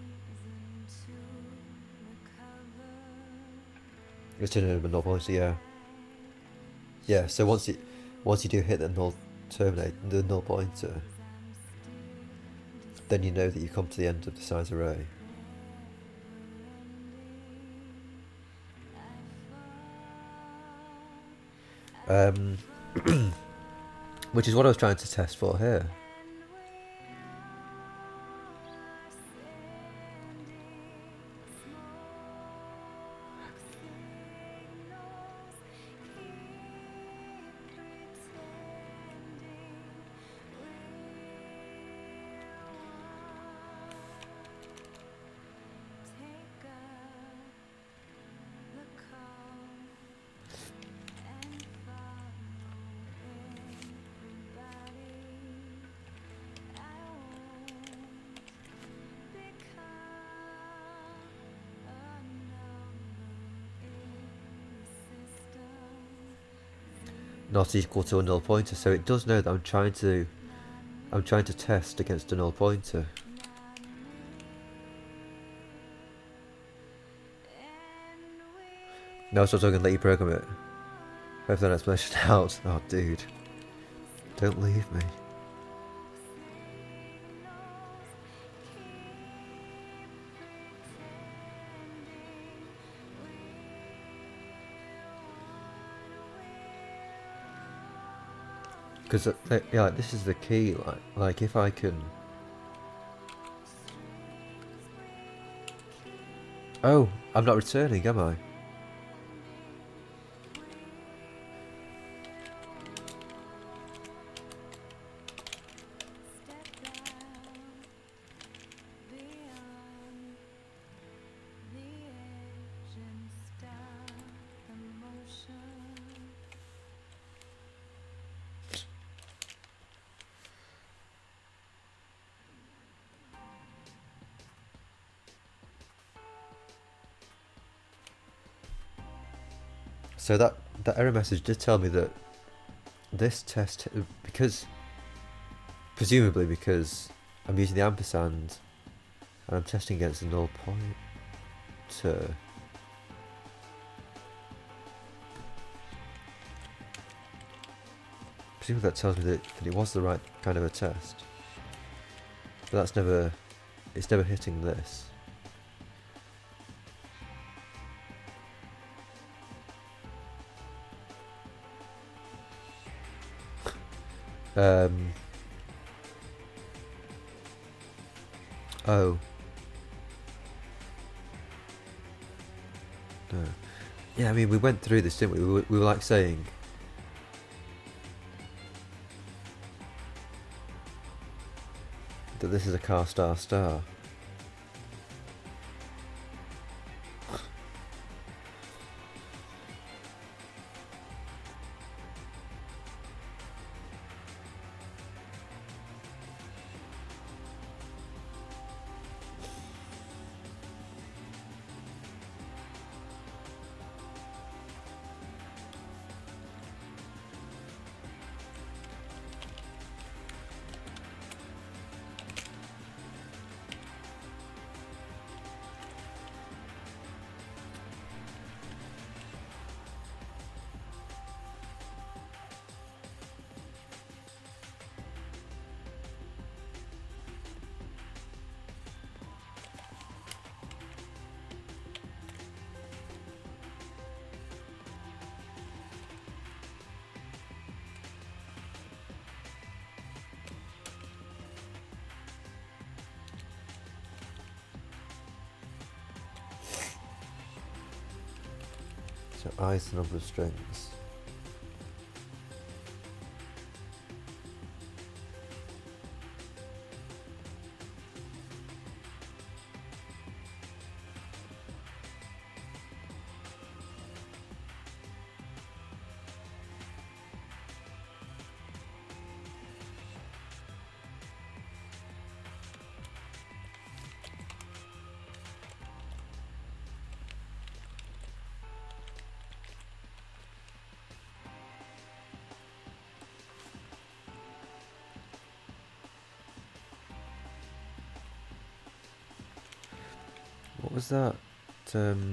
It's turning a null pointer, yeah. Yeah, so once you do hit the null pointer, then you know that you come to the end of the size array. Which is what I was trying to test for here. Not equal to a null pointer, so it does know that I'm trying to test against a null pointer. No, so I'm going to let you program it. Hope that explanation out. Oh, dude, don't leave me. Because yeah, like, this is the key. Like if I can. Oh, I'm not returning, am I? So that error message did tell me that this test, presumably because I'm using the ampersand and I'm testing against the null pointer. Presumably that tells me that it was the right kind of a test. But that's never, it's never hitting this. Oh. No. Yeah, I mean, we went through this, didn't we? We were like saying... that this is a car star star. So I is the number of strings. What was that? You're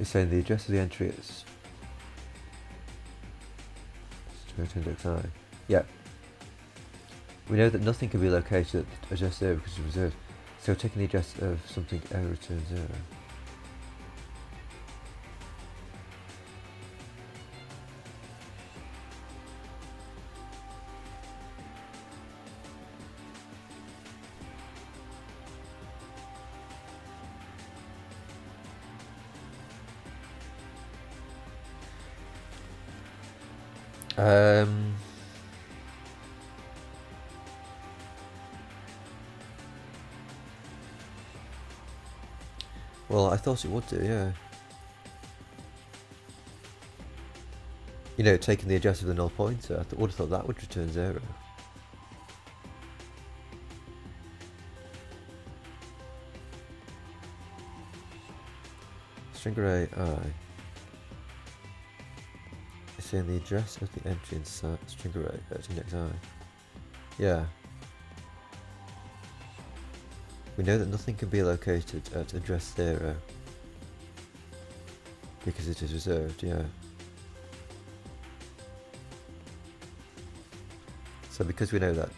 saying the address of the entry is index I. Yeah. We know that nothing can be located at address 0 because it's reserved. So taking the address of something error returns 0. Well, I thought it would do, yeah. You know, taking the address of the null pointer, I would have thought that would return 0. String array I is saying the address of the entry in string array at index I. Yeah. We know that nothing can be located at address 0 because it is reserved, yeah. So because we know that,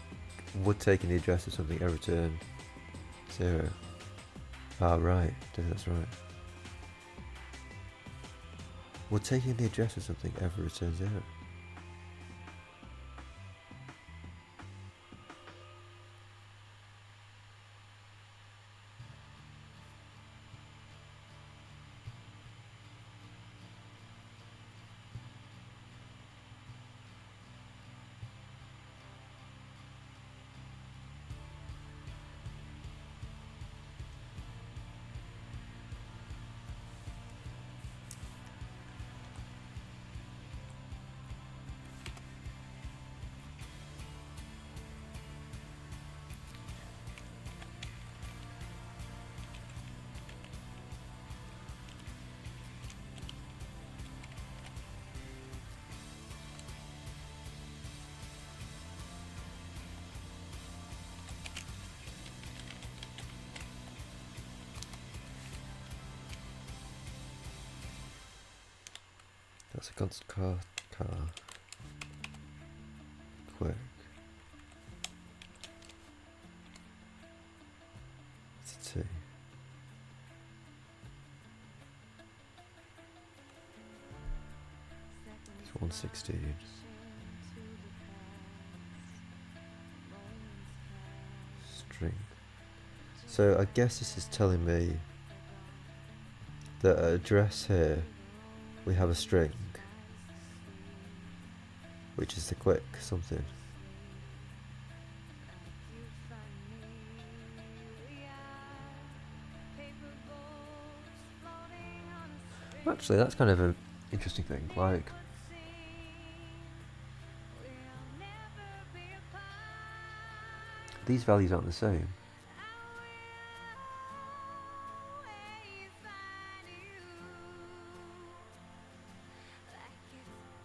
would taking the address of something ever return 0? Ah, right, that's right. Would taking the address of something ever return 0? That's a constant car. Quick. It's a 2. It's 116. String. So I guess this is telling me that at address here we have a string, which is the quick something. Actually, that's kind of an interesting thing. Like, these values aren't the same.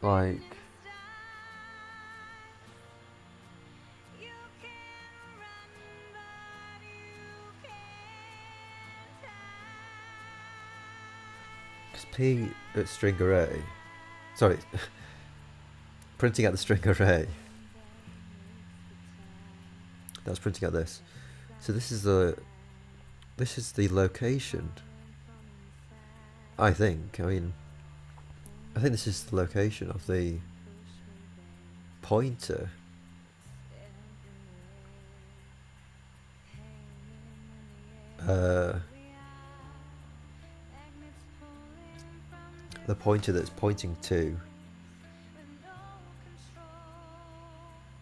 Like, because P at string array, sorry, printing out the string array, that's printing out this. So this is the location. I think this is the location of the pointer. The pointer that's pointing to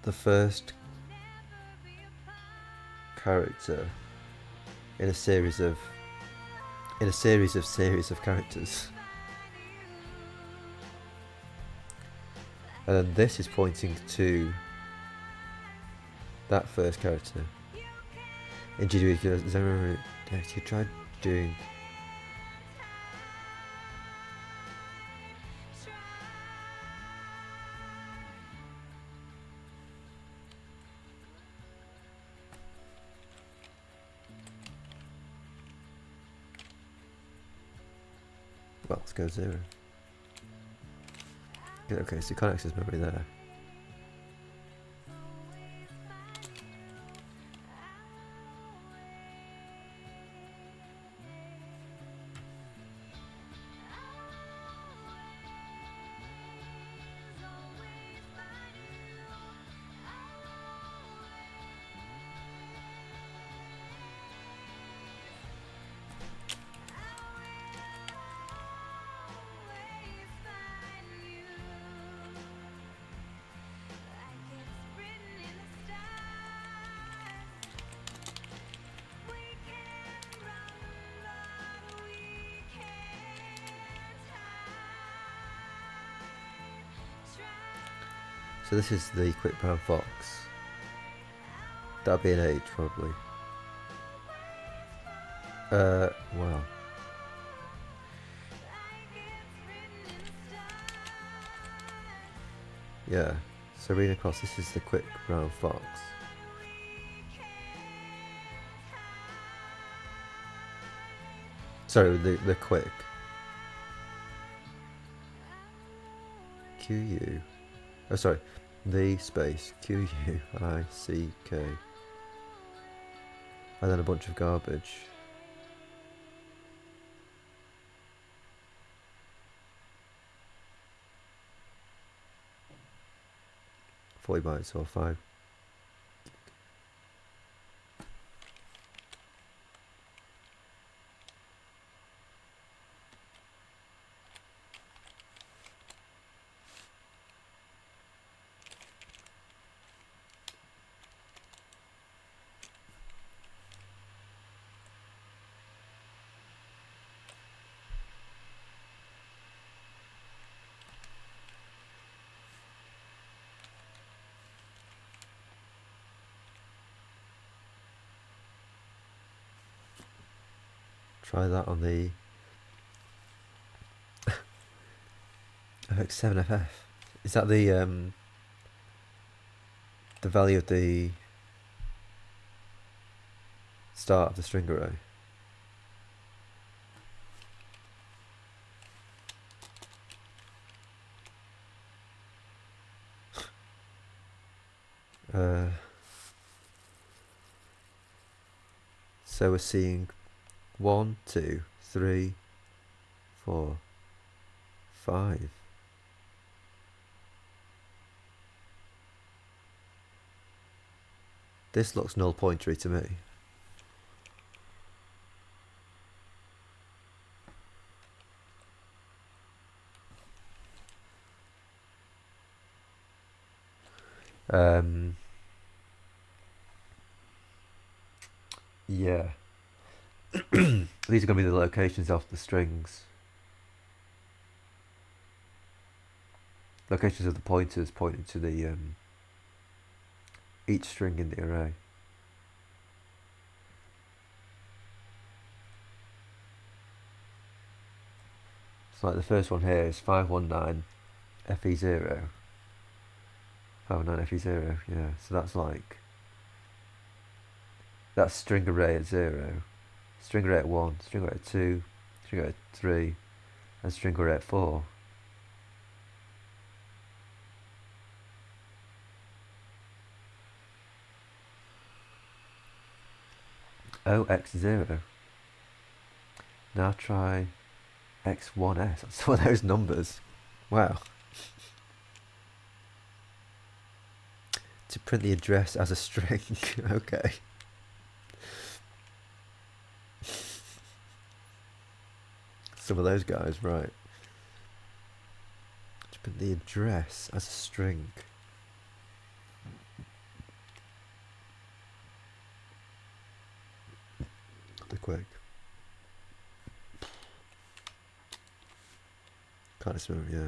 the first character in a series of characters. And then this is pointing to that first character. In GDB, you tried doing well, let's go 0. Yeah, okay, so you can't access memory there. So this is the quick brown fox. That'll be an H probably. Wow. Yeah. So reading across, this is the quick brown fox. Sorry, the quick. QU. Oh, sorry. The space QUICK. And then a bunch of garbage. $40 bytes or 5. Try that on the OX7FF. Is that the value of the start of the string array? Uh, so we're seeing 1, 2, 3, 4, 5. This looks null pointery to me. Yeah. These are going to be the locations of the strings. Locations of the pointers pointing to the each string in the array. So like the first one here is 519 FE0. 519 FE0, yeah. So that's like, that's string array at 0, string array at 1, string array at 2, string array at 3, and string array at 4. OX0. Now try X1S. That's some of those numbers. Wow. To print the address as a string. Okay. Some of those guys, right. To print the address as a string. The quick. Can't smell, yeah.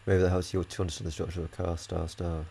Maybe that helps you to understand the structure of a car, star, star.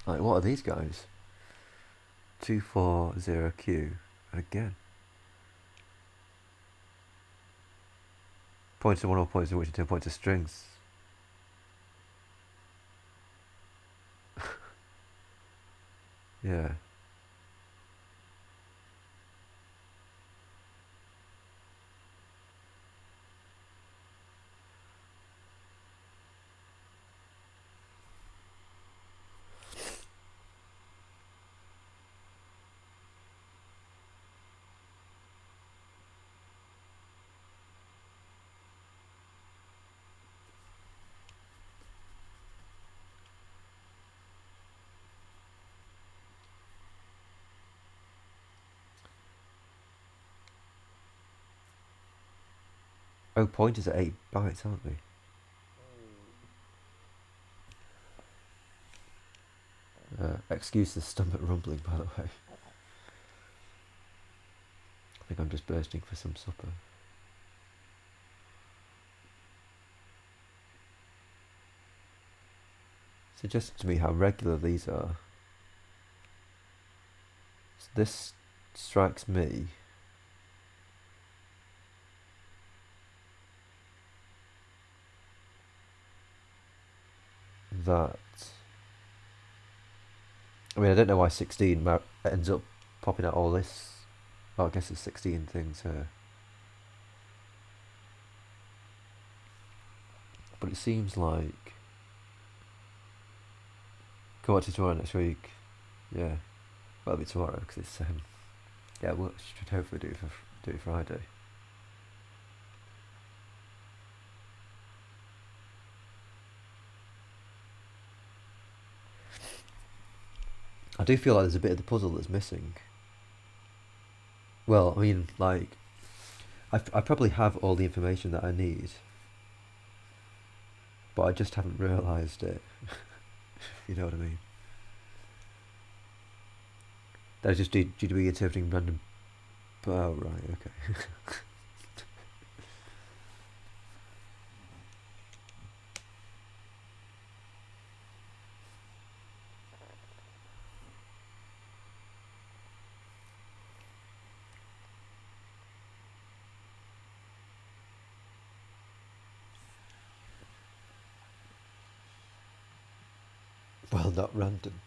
Like, what are these guys? 240Q. And again. Points to one or points to which two points to strings. Yeah. Oh, pointers are 8 bytes, aren't they? Excuse the stomach rumbling, by the way. I think I'm just bursting for some supper. suggested to me how regular these are. So this strikes me that, I mean, I don't know why 16 ends up popping out all this. Oh, I guess it's 16 things here. But it seems like, come on to tomorrow next week. Yeah, well, it'll be tomorrow because it's yeah, we should hopefully do it Friday. I do feel like there's a bit of the puzzle that's missing. Well, I mean, like, I probably have all the information that I need, but I just haven't realised it. You know what I mean? That is just due to be interpreting random. Oh, right, okay. Well, not random.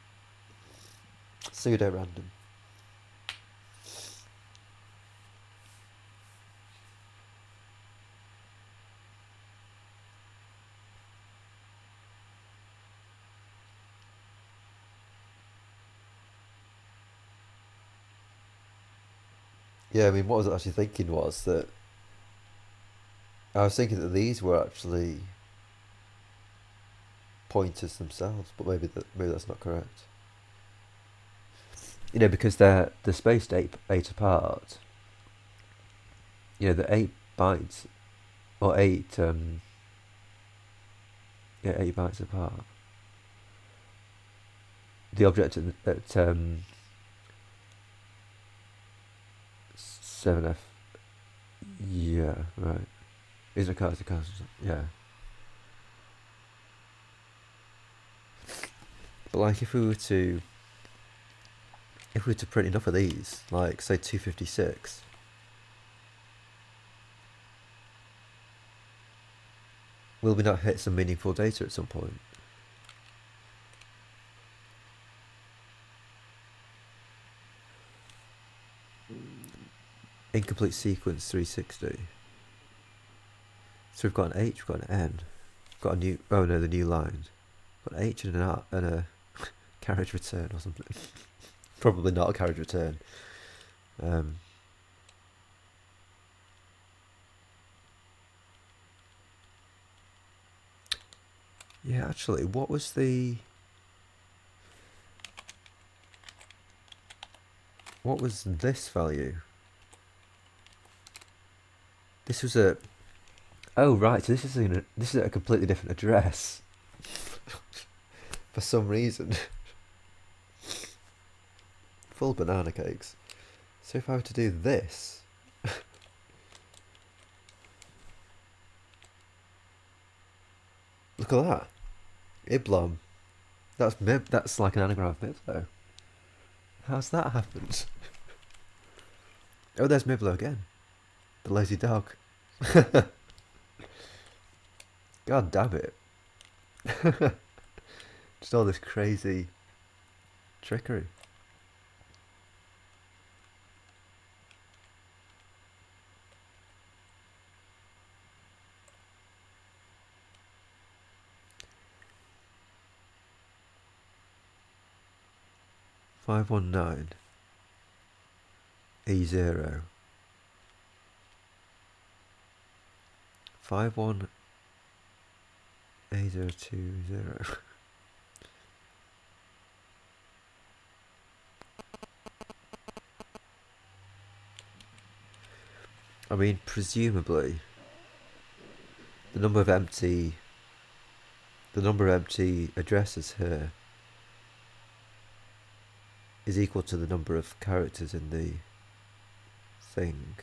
Pseudo random. Yeah, I mean, what I was actually thinking was that I was thinking that these were actually pointers themselves, but maybe that's not correct. You know, because they're spaced eight apart. You know, the 8 bytes or yeah, 8 bytes apart. The object at 7F. Yeah, right. Is a card, yeah. But like, if we were to print enough of these, like say 256, will we not hit some meaningful data at some point? Incomplete sequence 360. So we've got an H, we've got an N, we've got a new, oh no, the new line. We've got an H and an R and a carriage return or something. Probably not a carriage return. Yeah, actually, what was this value? This was a, oh right, so this is at a completely different address. For some reason. Full banana cakes. So if I were to do this, look at that. Iblom. That's like an anagram of Miblo. How's that happened? Oh, there's Miblo again. The lazy dog. God damn it. Just all this crazy trickery. (519) E0 51 A020. I mean, presumably the number of empty addresses here is equal to the number of characters in the thing.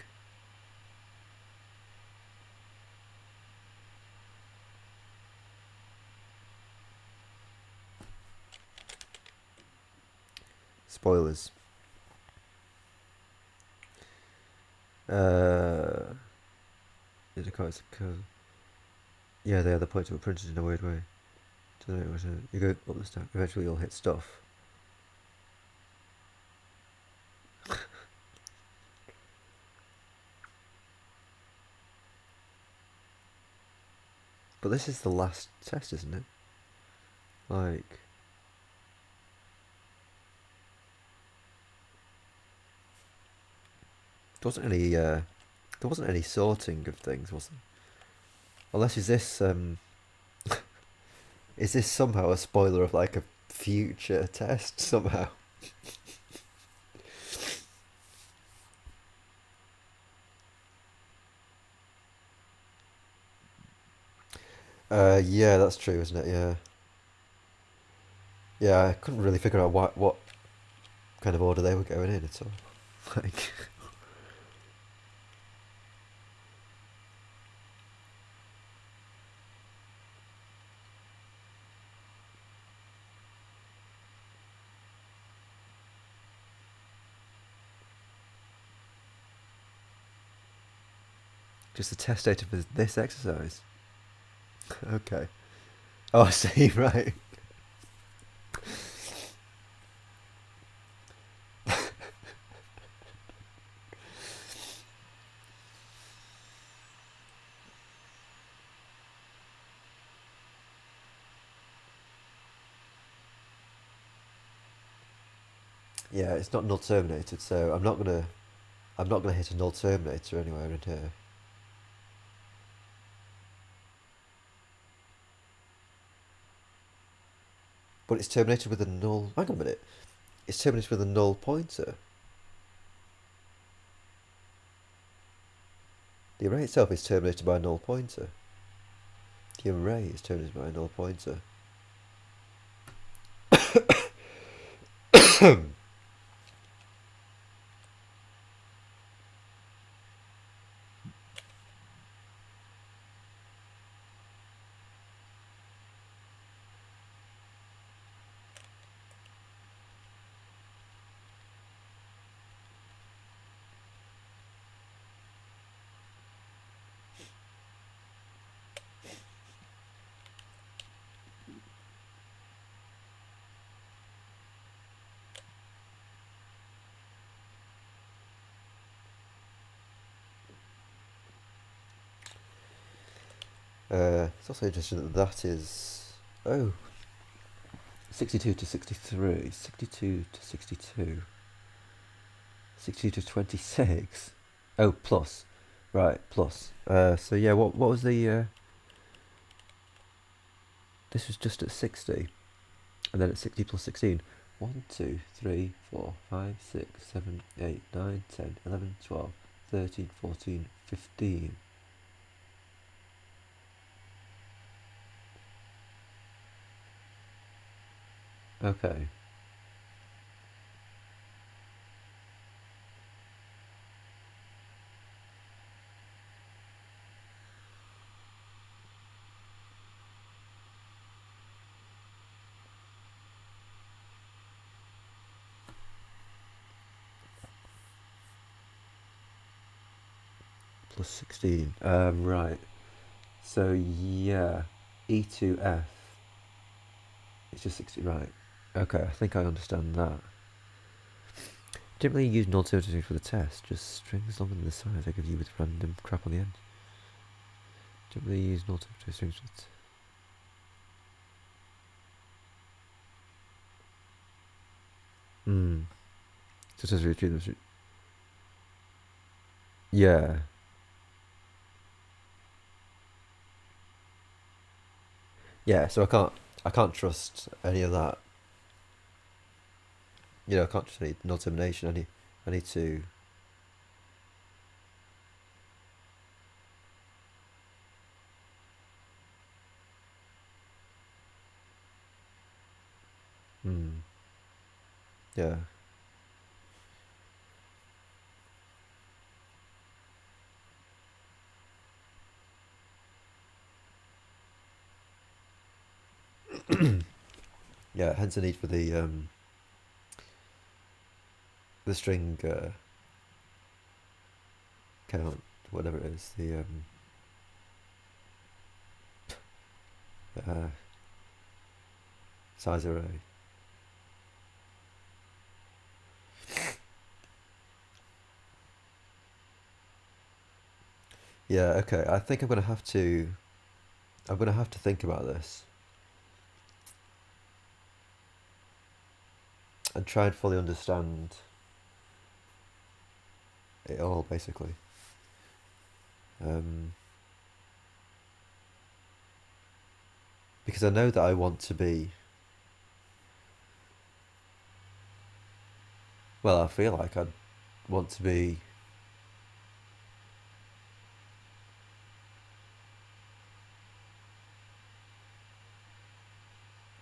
spoilers. Uh, is it called? Yeah, they are the points that were printed in a weird way. So you go up the stack. Eventually, you'll hit stuff. But this is the last test, isn't it? Like, there wasn't any. There wasn't any sorting of things, was there? Unless is this somehow a spoiler of like a future test somehow? Yeah, that's true, isn't it? Yeah, yeah. I couldn't really figure out what kind of order they were going in at all. Like, just the test data for this exercise. Okay. Oh, I see. Right. Yeah, it's not null terminated, so I'm not gonna hit a null terminator anywhere in here. But it's terminated with a null. Hang on a minute. It's terminated with a null pointer. The array itself is terminated by a null pointer. The array is terminated by a null pointer. It's also interesting that that is... Oh, 62 to 63, 62 to 62, 62 to 26. Oh, plus. Right, plus. So yeah, what was the... This was just at 60. And then at 60 plus 16. 1, 2, 3, 4, 5, 6, 7, 8, 9, 10, 11, 12, 13, 14, 15. Okay. Plus 16. Right. So yeah, E2F. It's just 60, right. Okay, I think I understand that. Didn't really use an alternative for the test, just strings longer than the size I give you with random crap on the end. Didn't really use an alternative strings for the Hmm. So it says retrieve them. Yeah. Yeah, so I can't trust any of that. You know, I can't trust any null termination. I need to... Hmm. Yeah. Yeah, hence the need for the the string count, whatever it is, the uh, size array. Yeah, okay. I think I'm gonna have to think about this and try and fully understand it all, basically. Um, because I know that I want to be. Well, I feel like I want to be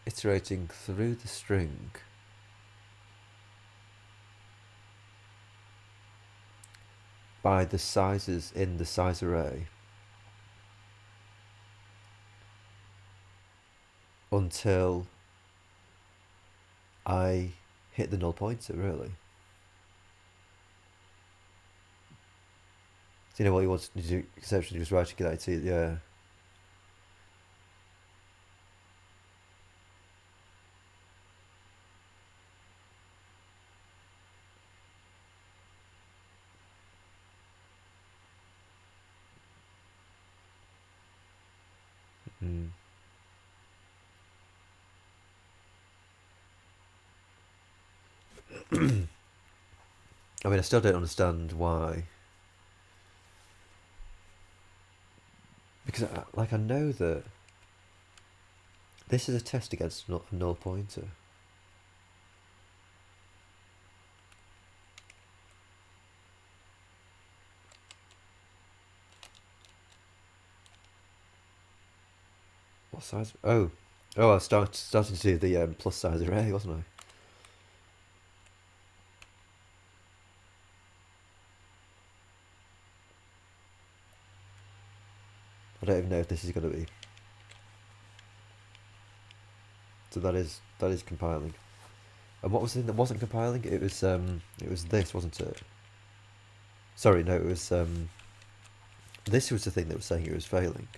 iterating through the string by the sizes in the size array until I hit the null pointer, really. Do you know what you want to do? Conceptually, just writing it out to yeah. Mm. I mean, I still don't understand why. Because, I know that this is a test against a null pointer. What size? Oh, I started to do the plus size array, wasn't I? I don't even know if this is going to be. So that is compiling. And what was the thing that wasn't compiling? It was this, wasn't it? Sorry, no, it was this was the thing that was saying it was failing.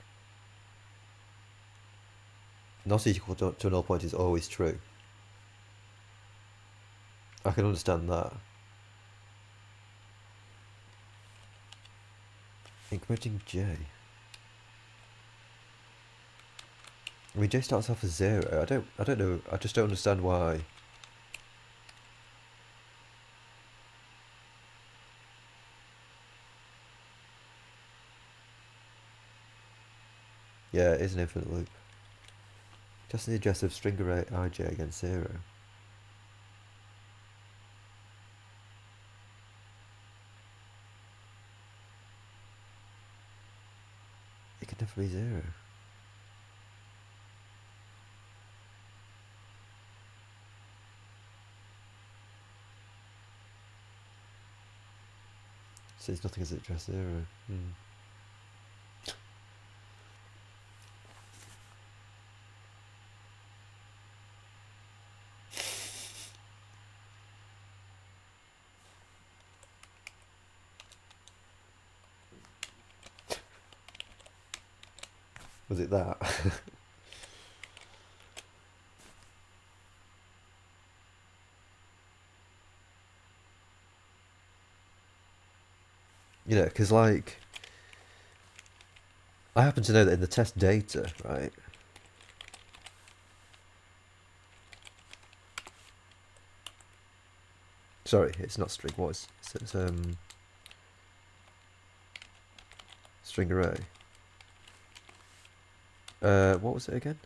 Not equal to a null point is always true. I can understand that. Incrementing J. I mean, J starts off as 0. I don't know. I just don't understand why. Yeah, it is an infinite loop. Just the address of string array ij against 0. It can never be 0. So there's nothing as address 0. Was it that? You know, because like, I happen to know that in the test data, right? Sorry, it's not string. What is it? It's string array. What was it again?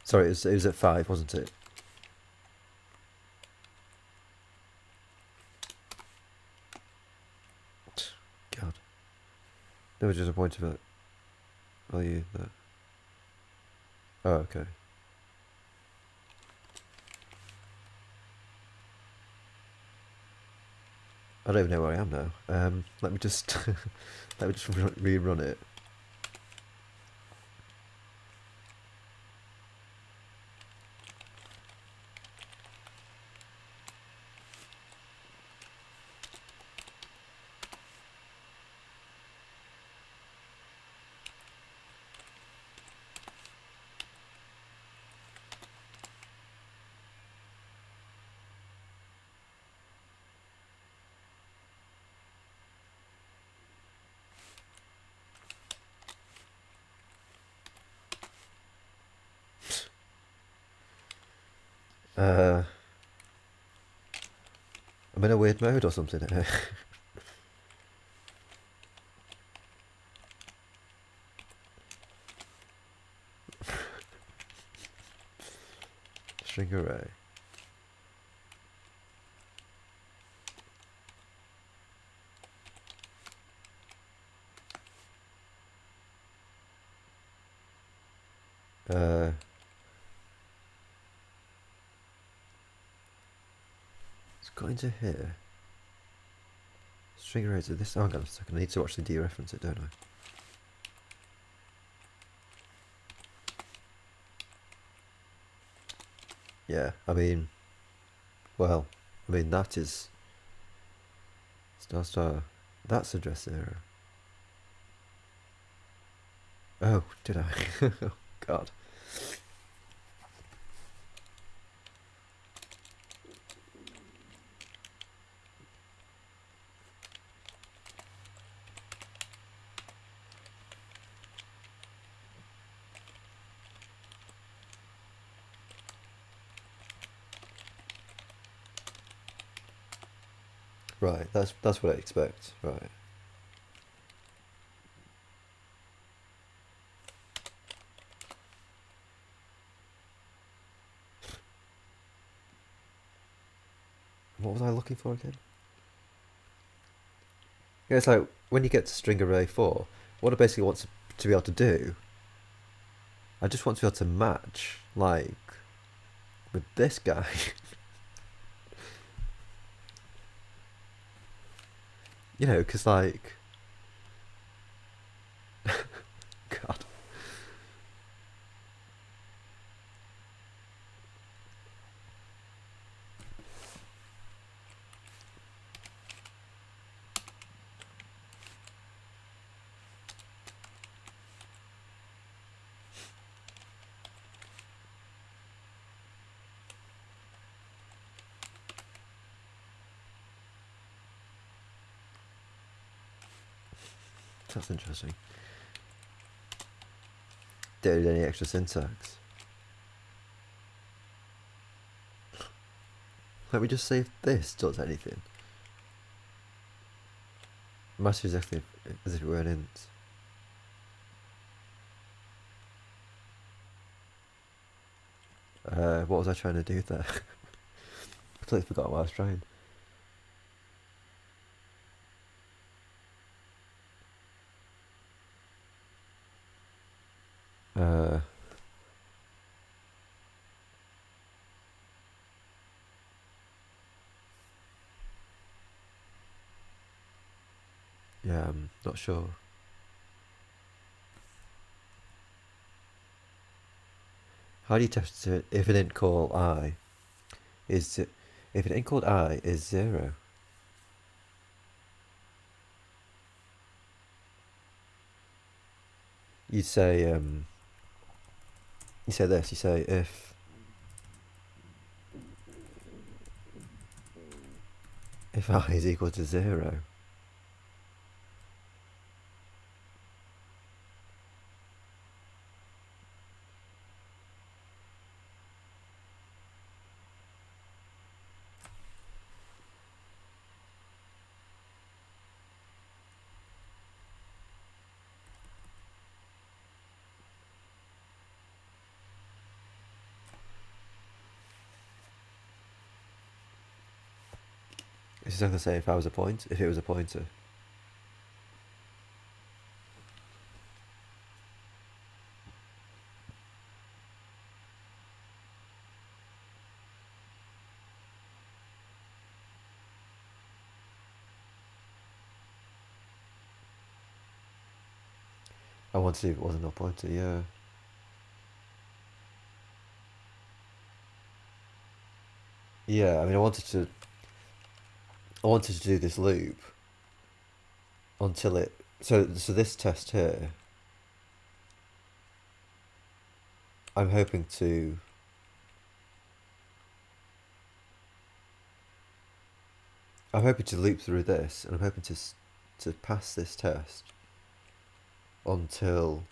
Sorry, it was at 5, wasn't it? God. There was just a point of it. Value that. Oh, okay. I don't even know where I am now. Let me just rerun it. Uh, I'm in a weird mode or something here. String array. Let's go into here. String arrays of this. Oh, hang on a second. I need to actually dereference it, don't I? Yeah, I mean, well, I mean that is star star. That's address error. Oh, did I? Oh, God. Right, that's what I expect. Right. What was I looking for again? Yeah, it's like when you get to string array 4, what I basically want to be able to do, I just want to be able to match, like, with this guy. You know, because, like, God. That's interesting. Don't need any extra syntax. Let me just see if this does anything. Matches exactly as if it were an int. What was I trying to do there? I totally forgot what I was trying. Uh, yeah, I'm not sure. How do you test it if an int called I is if an int called I is 0? You say you say this. You say if I is equal to 0. It's exactly the same if I was a point. If it was a pointer. I want to see if it wasn't a pointer. Yeah. Yeah. I mean, I wanted to do this loop until it. So this test here, I'm hoping to. I'm hoping to loop through this, and I'm hoping to pass this test until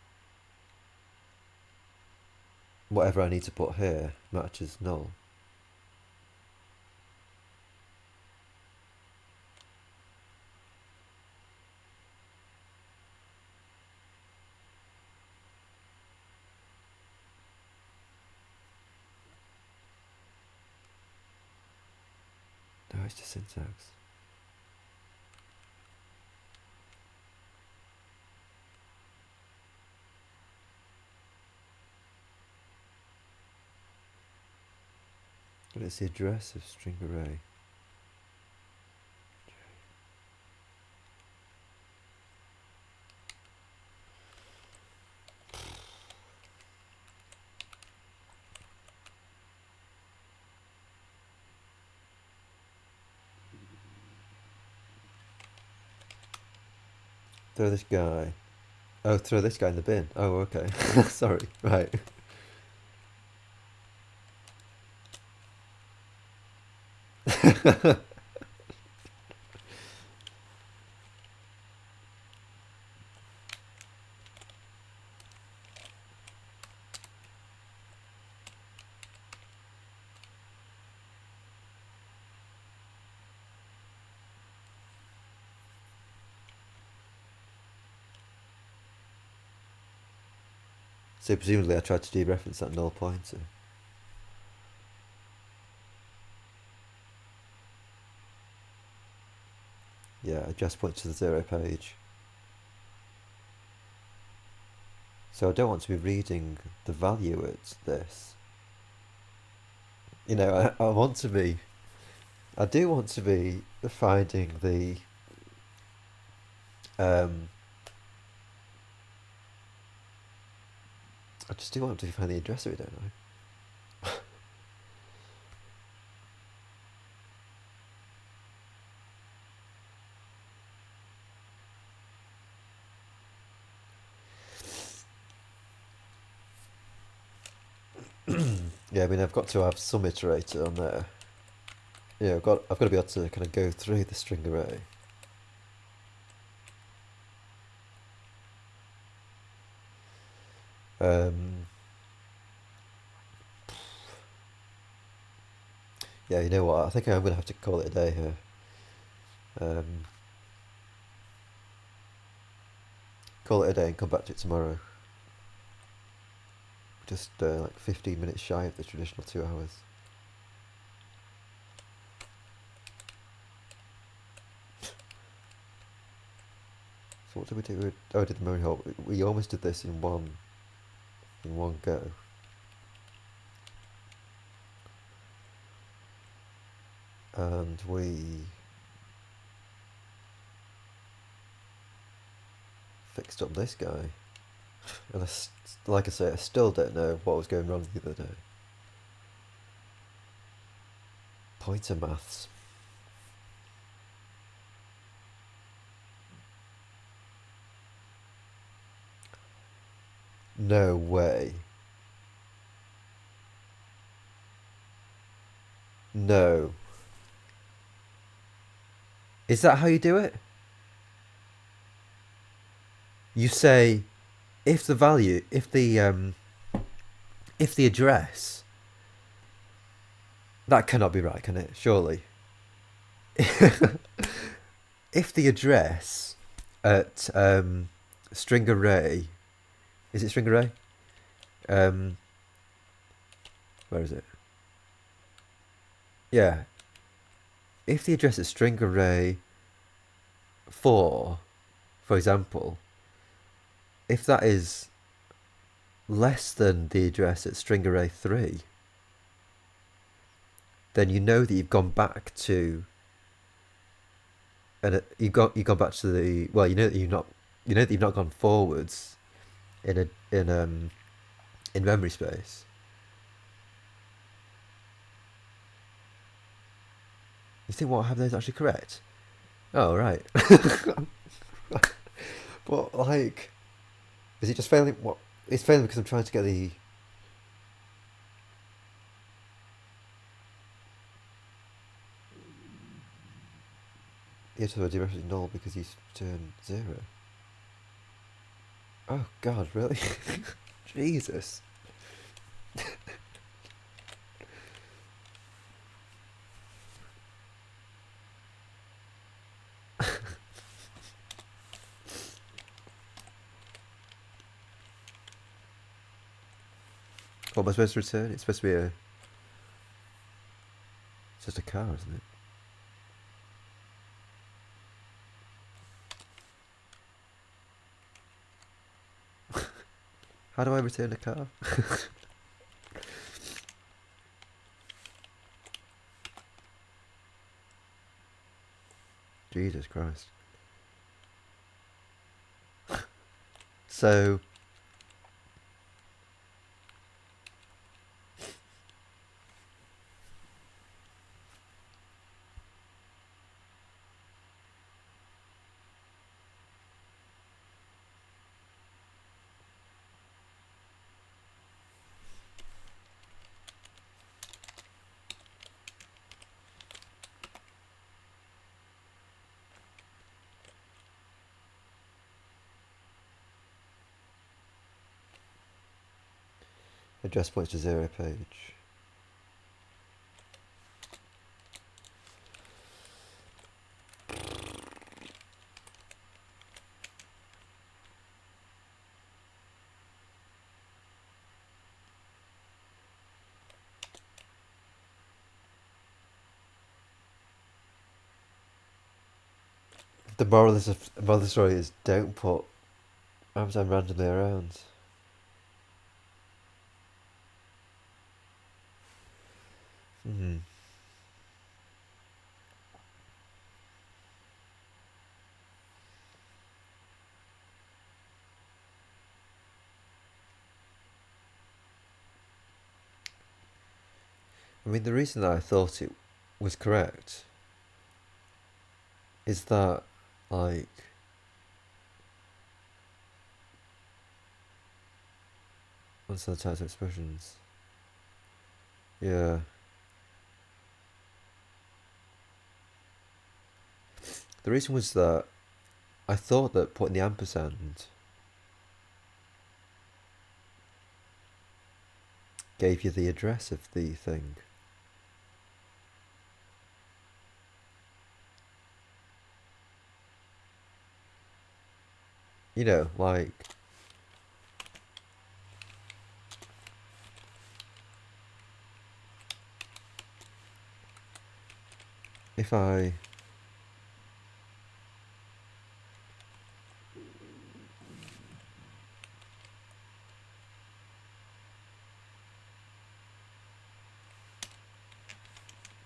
whatever I need to put here matches null. Christ, the syntax. But it's the address of string array. Throw this guy. Oh, throw this guy in the bin. Oh, okay. Sorry. Right. So presumably I tried to dereference that null pointer. Yeah, address points to the 0 page. So I don't want to be reading the value at this. You know, I want to be... I do want to be finding the... I just do want to find the address of it, don't I? Yeah, I mean, I've got to have some iterator on there. Yeah, I've got to be able to kind of go through the string array. Yeah, you know what? I think I'm going to have to call it a day here. Call it a day and come back to it tomorrow. Just like 15 minutes shy of the traditional 2 hours. So what did we do? Oh, I did the memory hole. We almost did this in one go. And we fixed up this guy. And like I say, I still don't know what was going wrong the other day. Pointer maths. No way. No. Is that how you do it? You say, if the address, that cannot be right, can it? Surely. If the address at string array, is it string array? Where is it? Yeah. If the address at string array 4, for example, if that is less than the address at string array 3, then you know that you've gone back to, and you've gone back to the, well, you know that you've not gone forwards in memory space. You think, what, have those actually correct? Oh, right. But like, is it just failing? What? It's failing because I'm trying to get the... Yeah, so I dereferenced null because he's turned 0. Oh God, really? Jesus. What am I supposed to return? It's supposed to be a... It's just a car, isn't it? How do I return a car? Jesus Christ. So, address points to 0 page. The moral of the story is don't put Amazon randomly around. Hmm. I mean, the reason that I thought it was correct is that, like, unsanitized expressions. Yeah. The reason was that I thought that putting the ampersand gave you the address of the thing. You know, like, if I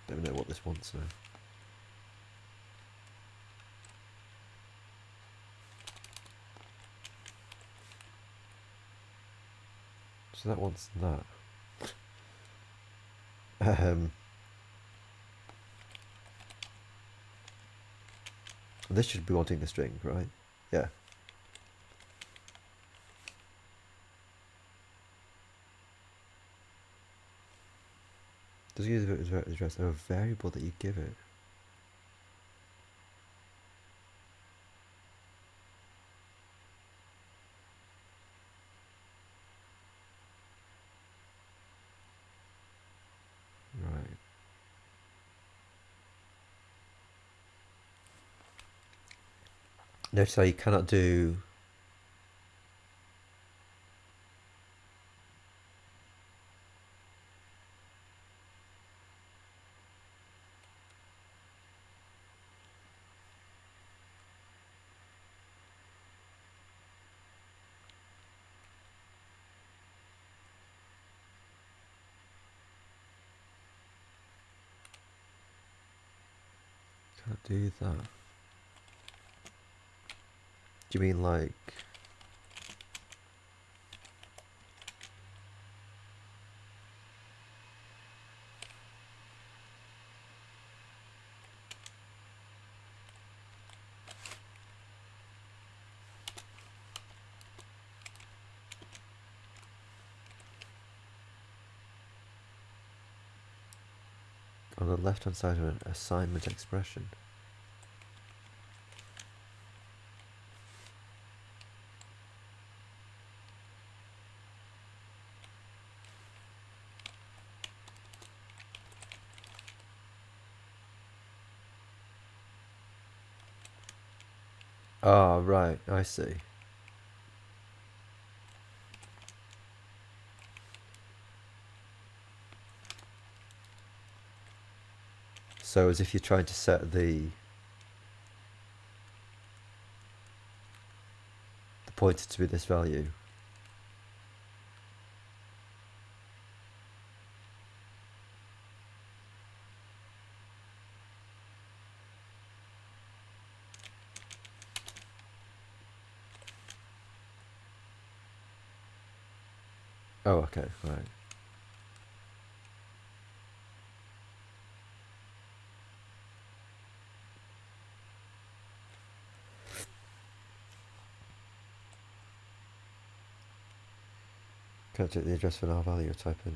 don't know what this wants now. So that wants that. This should be wanting the string, right? Yeah. Does it use the address of a variable that you give it? Right. Notice how you cannot do can't do that. Do you mean like on the left hand side of an assignment expression? Ah, right, I see. So as if you're trying to set the pointer to be this value. Oh, okay, right. Can I take the address for an R value or type int?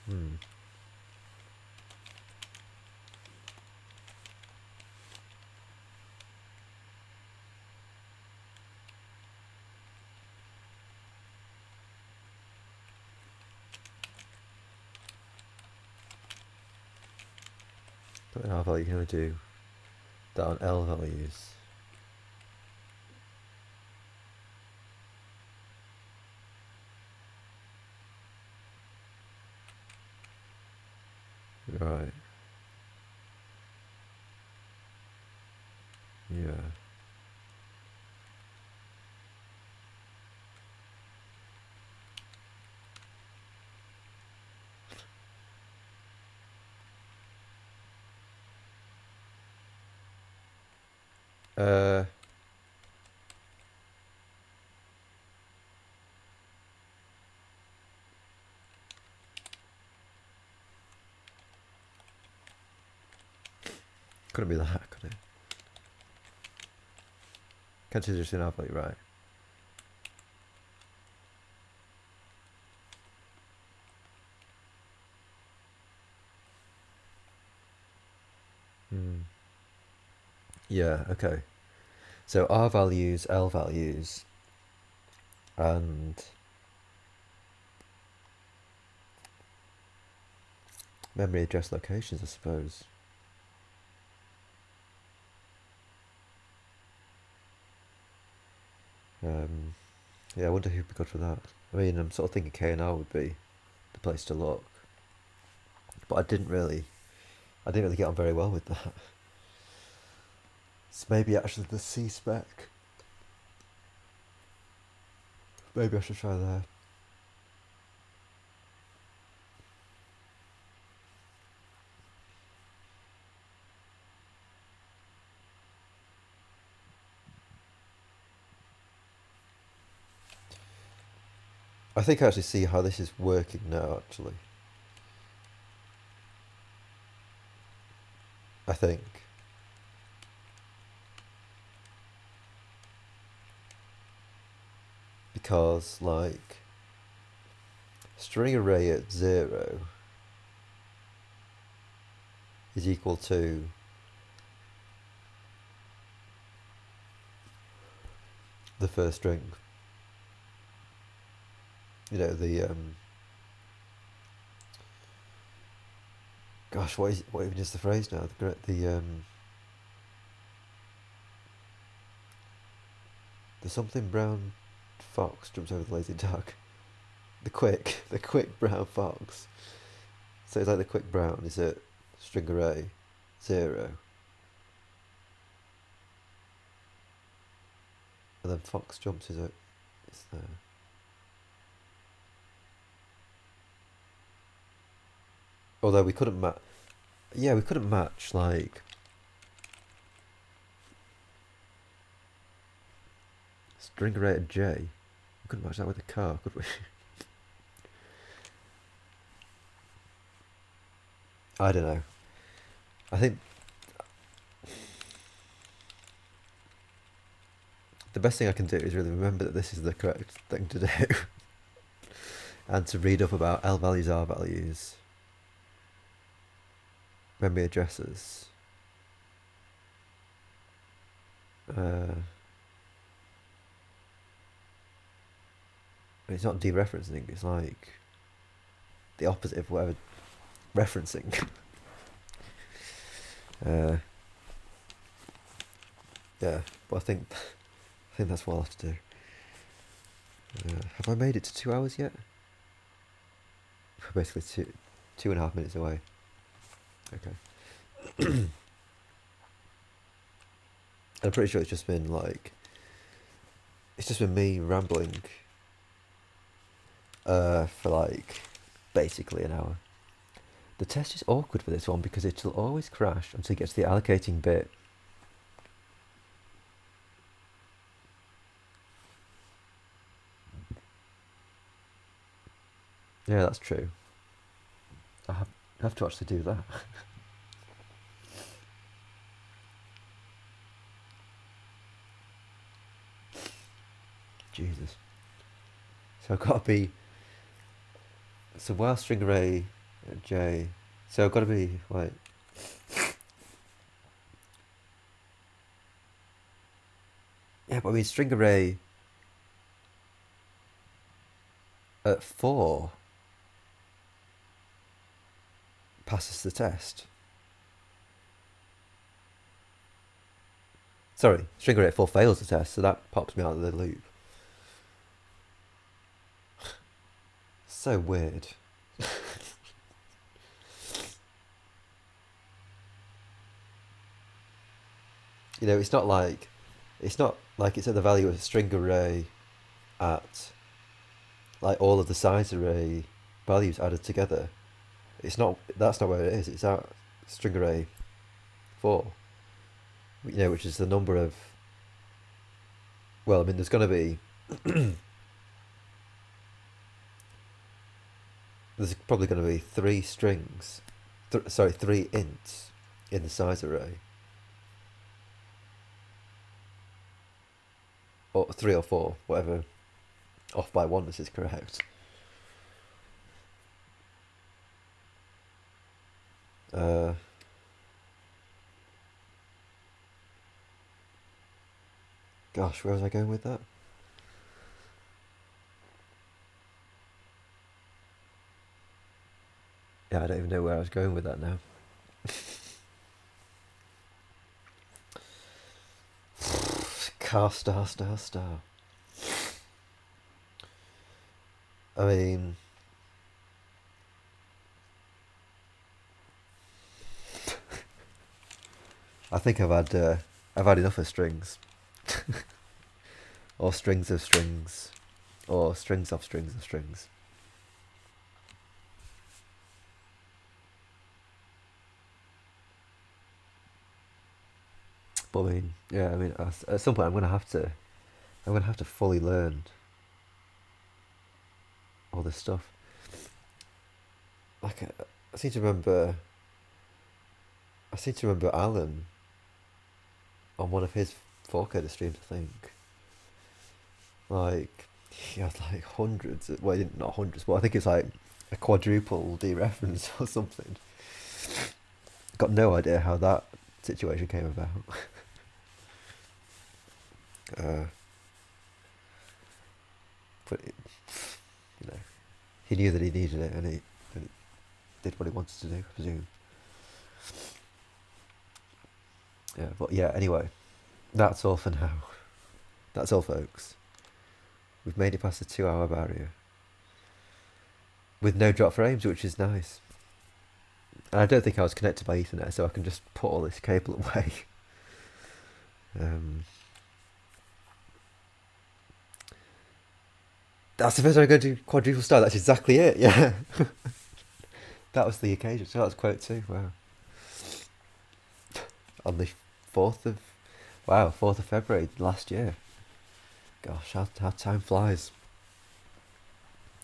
Hmm. But an R value can only do that on L values. Right. Yeah. Uh, couldn't be that, could it? Can't you just an R value, right? Hmm. Yeah, okay. So R values, L values, and memory address locations, I suppose. Um, yeah, I wonder who'd be good for that. I mean, I'm sort of thinking K and R would be the place to look, but I didn't really get on very well with that. It's maybe actually the C spec. Maybe I should try there. I think I actually see how this is working now, actually. I think. Because, like, string array at 0 is equal to the first string. You know, gosh, what even is the phrase now? The something brown fox jumps over the lazy dog. The quick brown fox. So it's like the quick brown is at string array 0, and then fox jumps is there. Although we couldn't match. Yeah, we couldn't match like string array at J. We couldn't match that with a car, could we? I don't know. I think the best thing I can do is really remember that this is the correct thing to do, and to read up about L values, R values, memory addresses. It's not dereferencing. It's like the opposite of whatever referencing. uh, yeah, but I think that's what I'll have to do. Have I made it to 2 hours yet? We're basically 2.5 minutes away. Okay. I'm pretty sure it's just been me rambling for like basically an hour. The test is awkward for this one because it'll always crash until you get to the allocating bit. Yeah, that's true. I have to actually do that. Jesus. So I've got to be. So while string array J. So I've got to be like. Yeah, but I mean string array at 4 passes the test. Sorry, string array at 4 fails the test, so that pops me out of the loop. So weird. You know, it's not like it's at the value of a string array at like all of the size array values added together. It's not. That's not where it is. It's at string array 4. You know, which is the number of. Well, I mean, there's going to be. There's probably going to be 3 strings. Sorry, 3 ints in the size array. Or 3 or 4, whatever. Off by 1 this is correct. Gosh, where was I going with that? Yeah, I don't even know where I was going with that now. Star. I mean, I think I've had enough of strings, or strings of strings, or strings of strings of strings. But I mean, yeah, I mean, at some point I'm gonna have to fully learn all this stuff. Like I seem to remember, Alan on one of his 4K streams, I think. Like he had like hundreds. Well, not hundreds, but I think it's like a quadruple dereference or something. Got no idea how that situation came about. But you know, he knew that he needed it, and he did what he wanted to do, I presume. Yeah, but yeah. Anyway, that's all for now. That's all, folks. We've made it past the 2-hour barrier with no drop frames, which is nice. And I don't think I was connected by Ethernet, so I can just put all this cable away. That's the first time I'm going to do quadruple star. That's exactly it. Yeah, that was the occasion. So that's quote 2. Wow. On the 4th of February last year. Gosh, how time flies.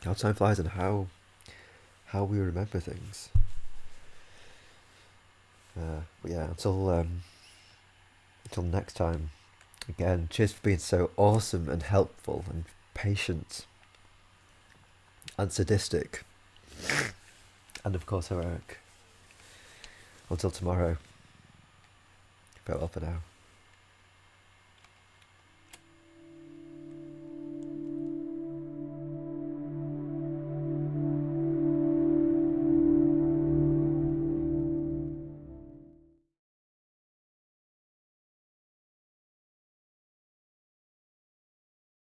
How time flies, and how we remember things. But yeah, until next time. Again, cheers for being so awesome and helpful and patient and sadistic, and of course heroic. Until tomorrow, farewell for now.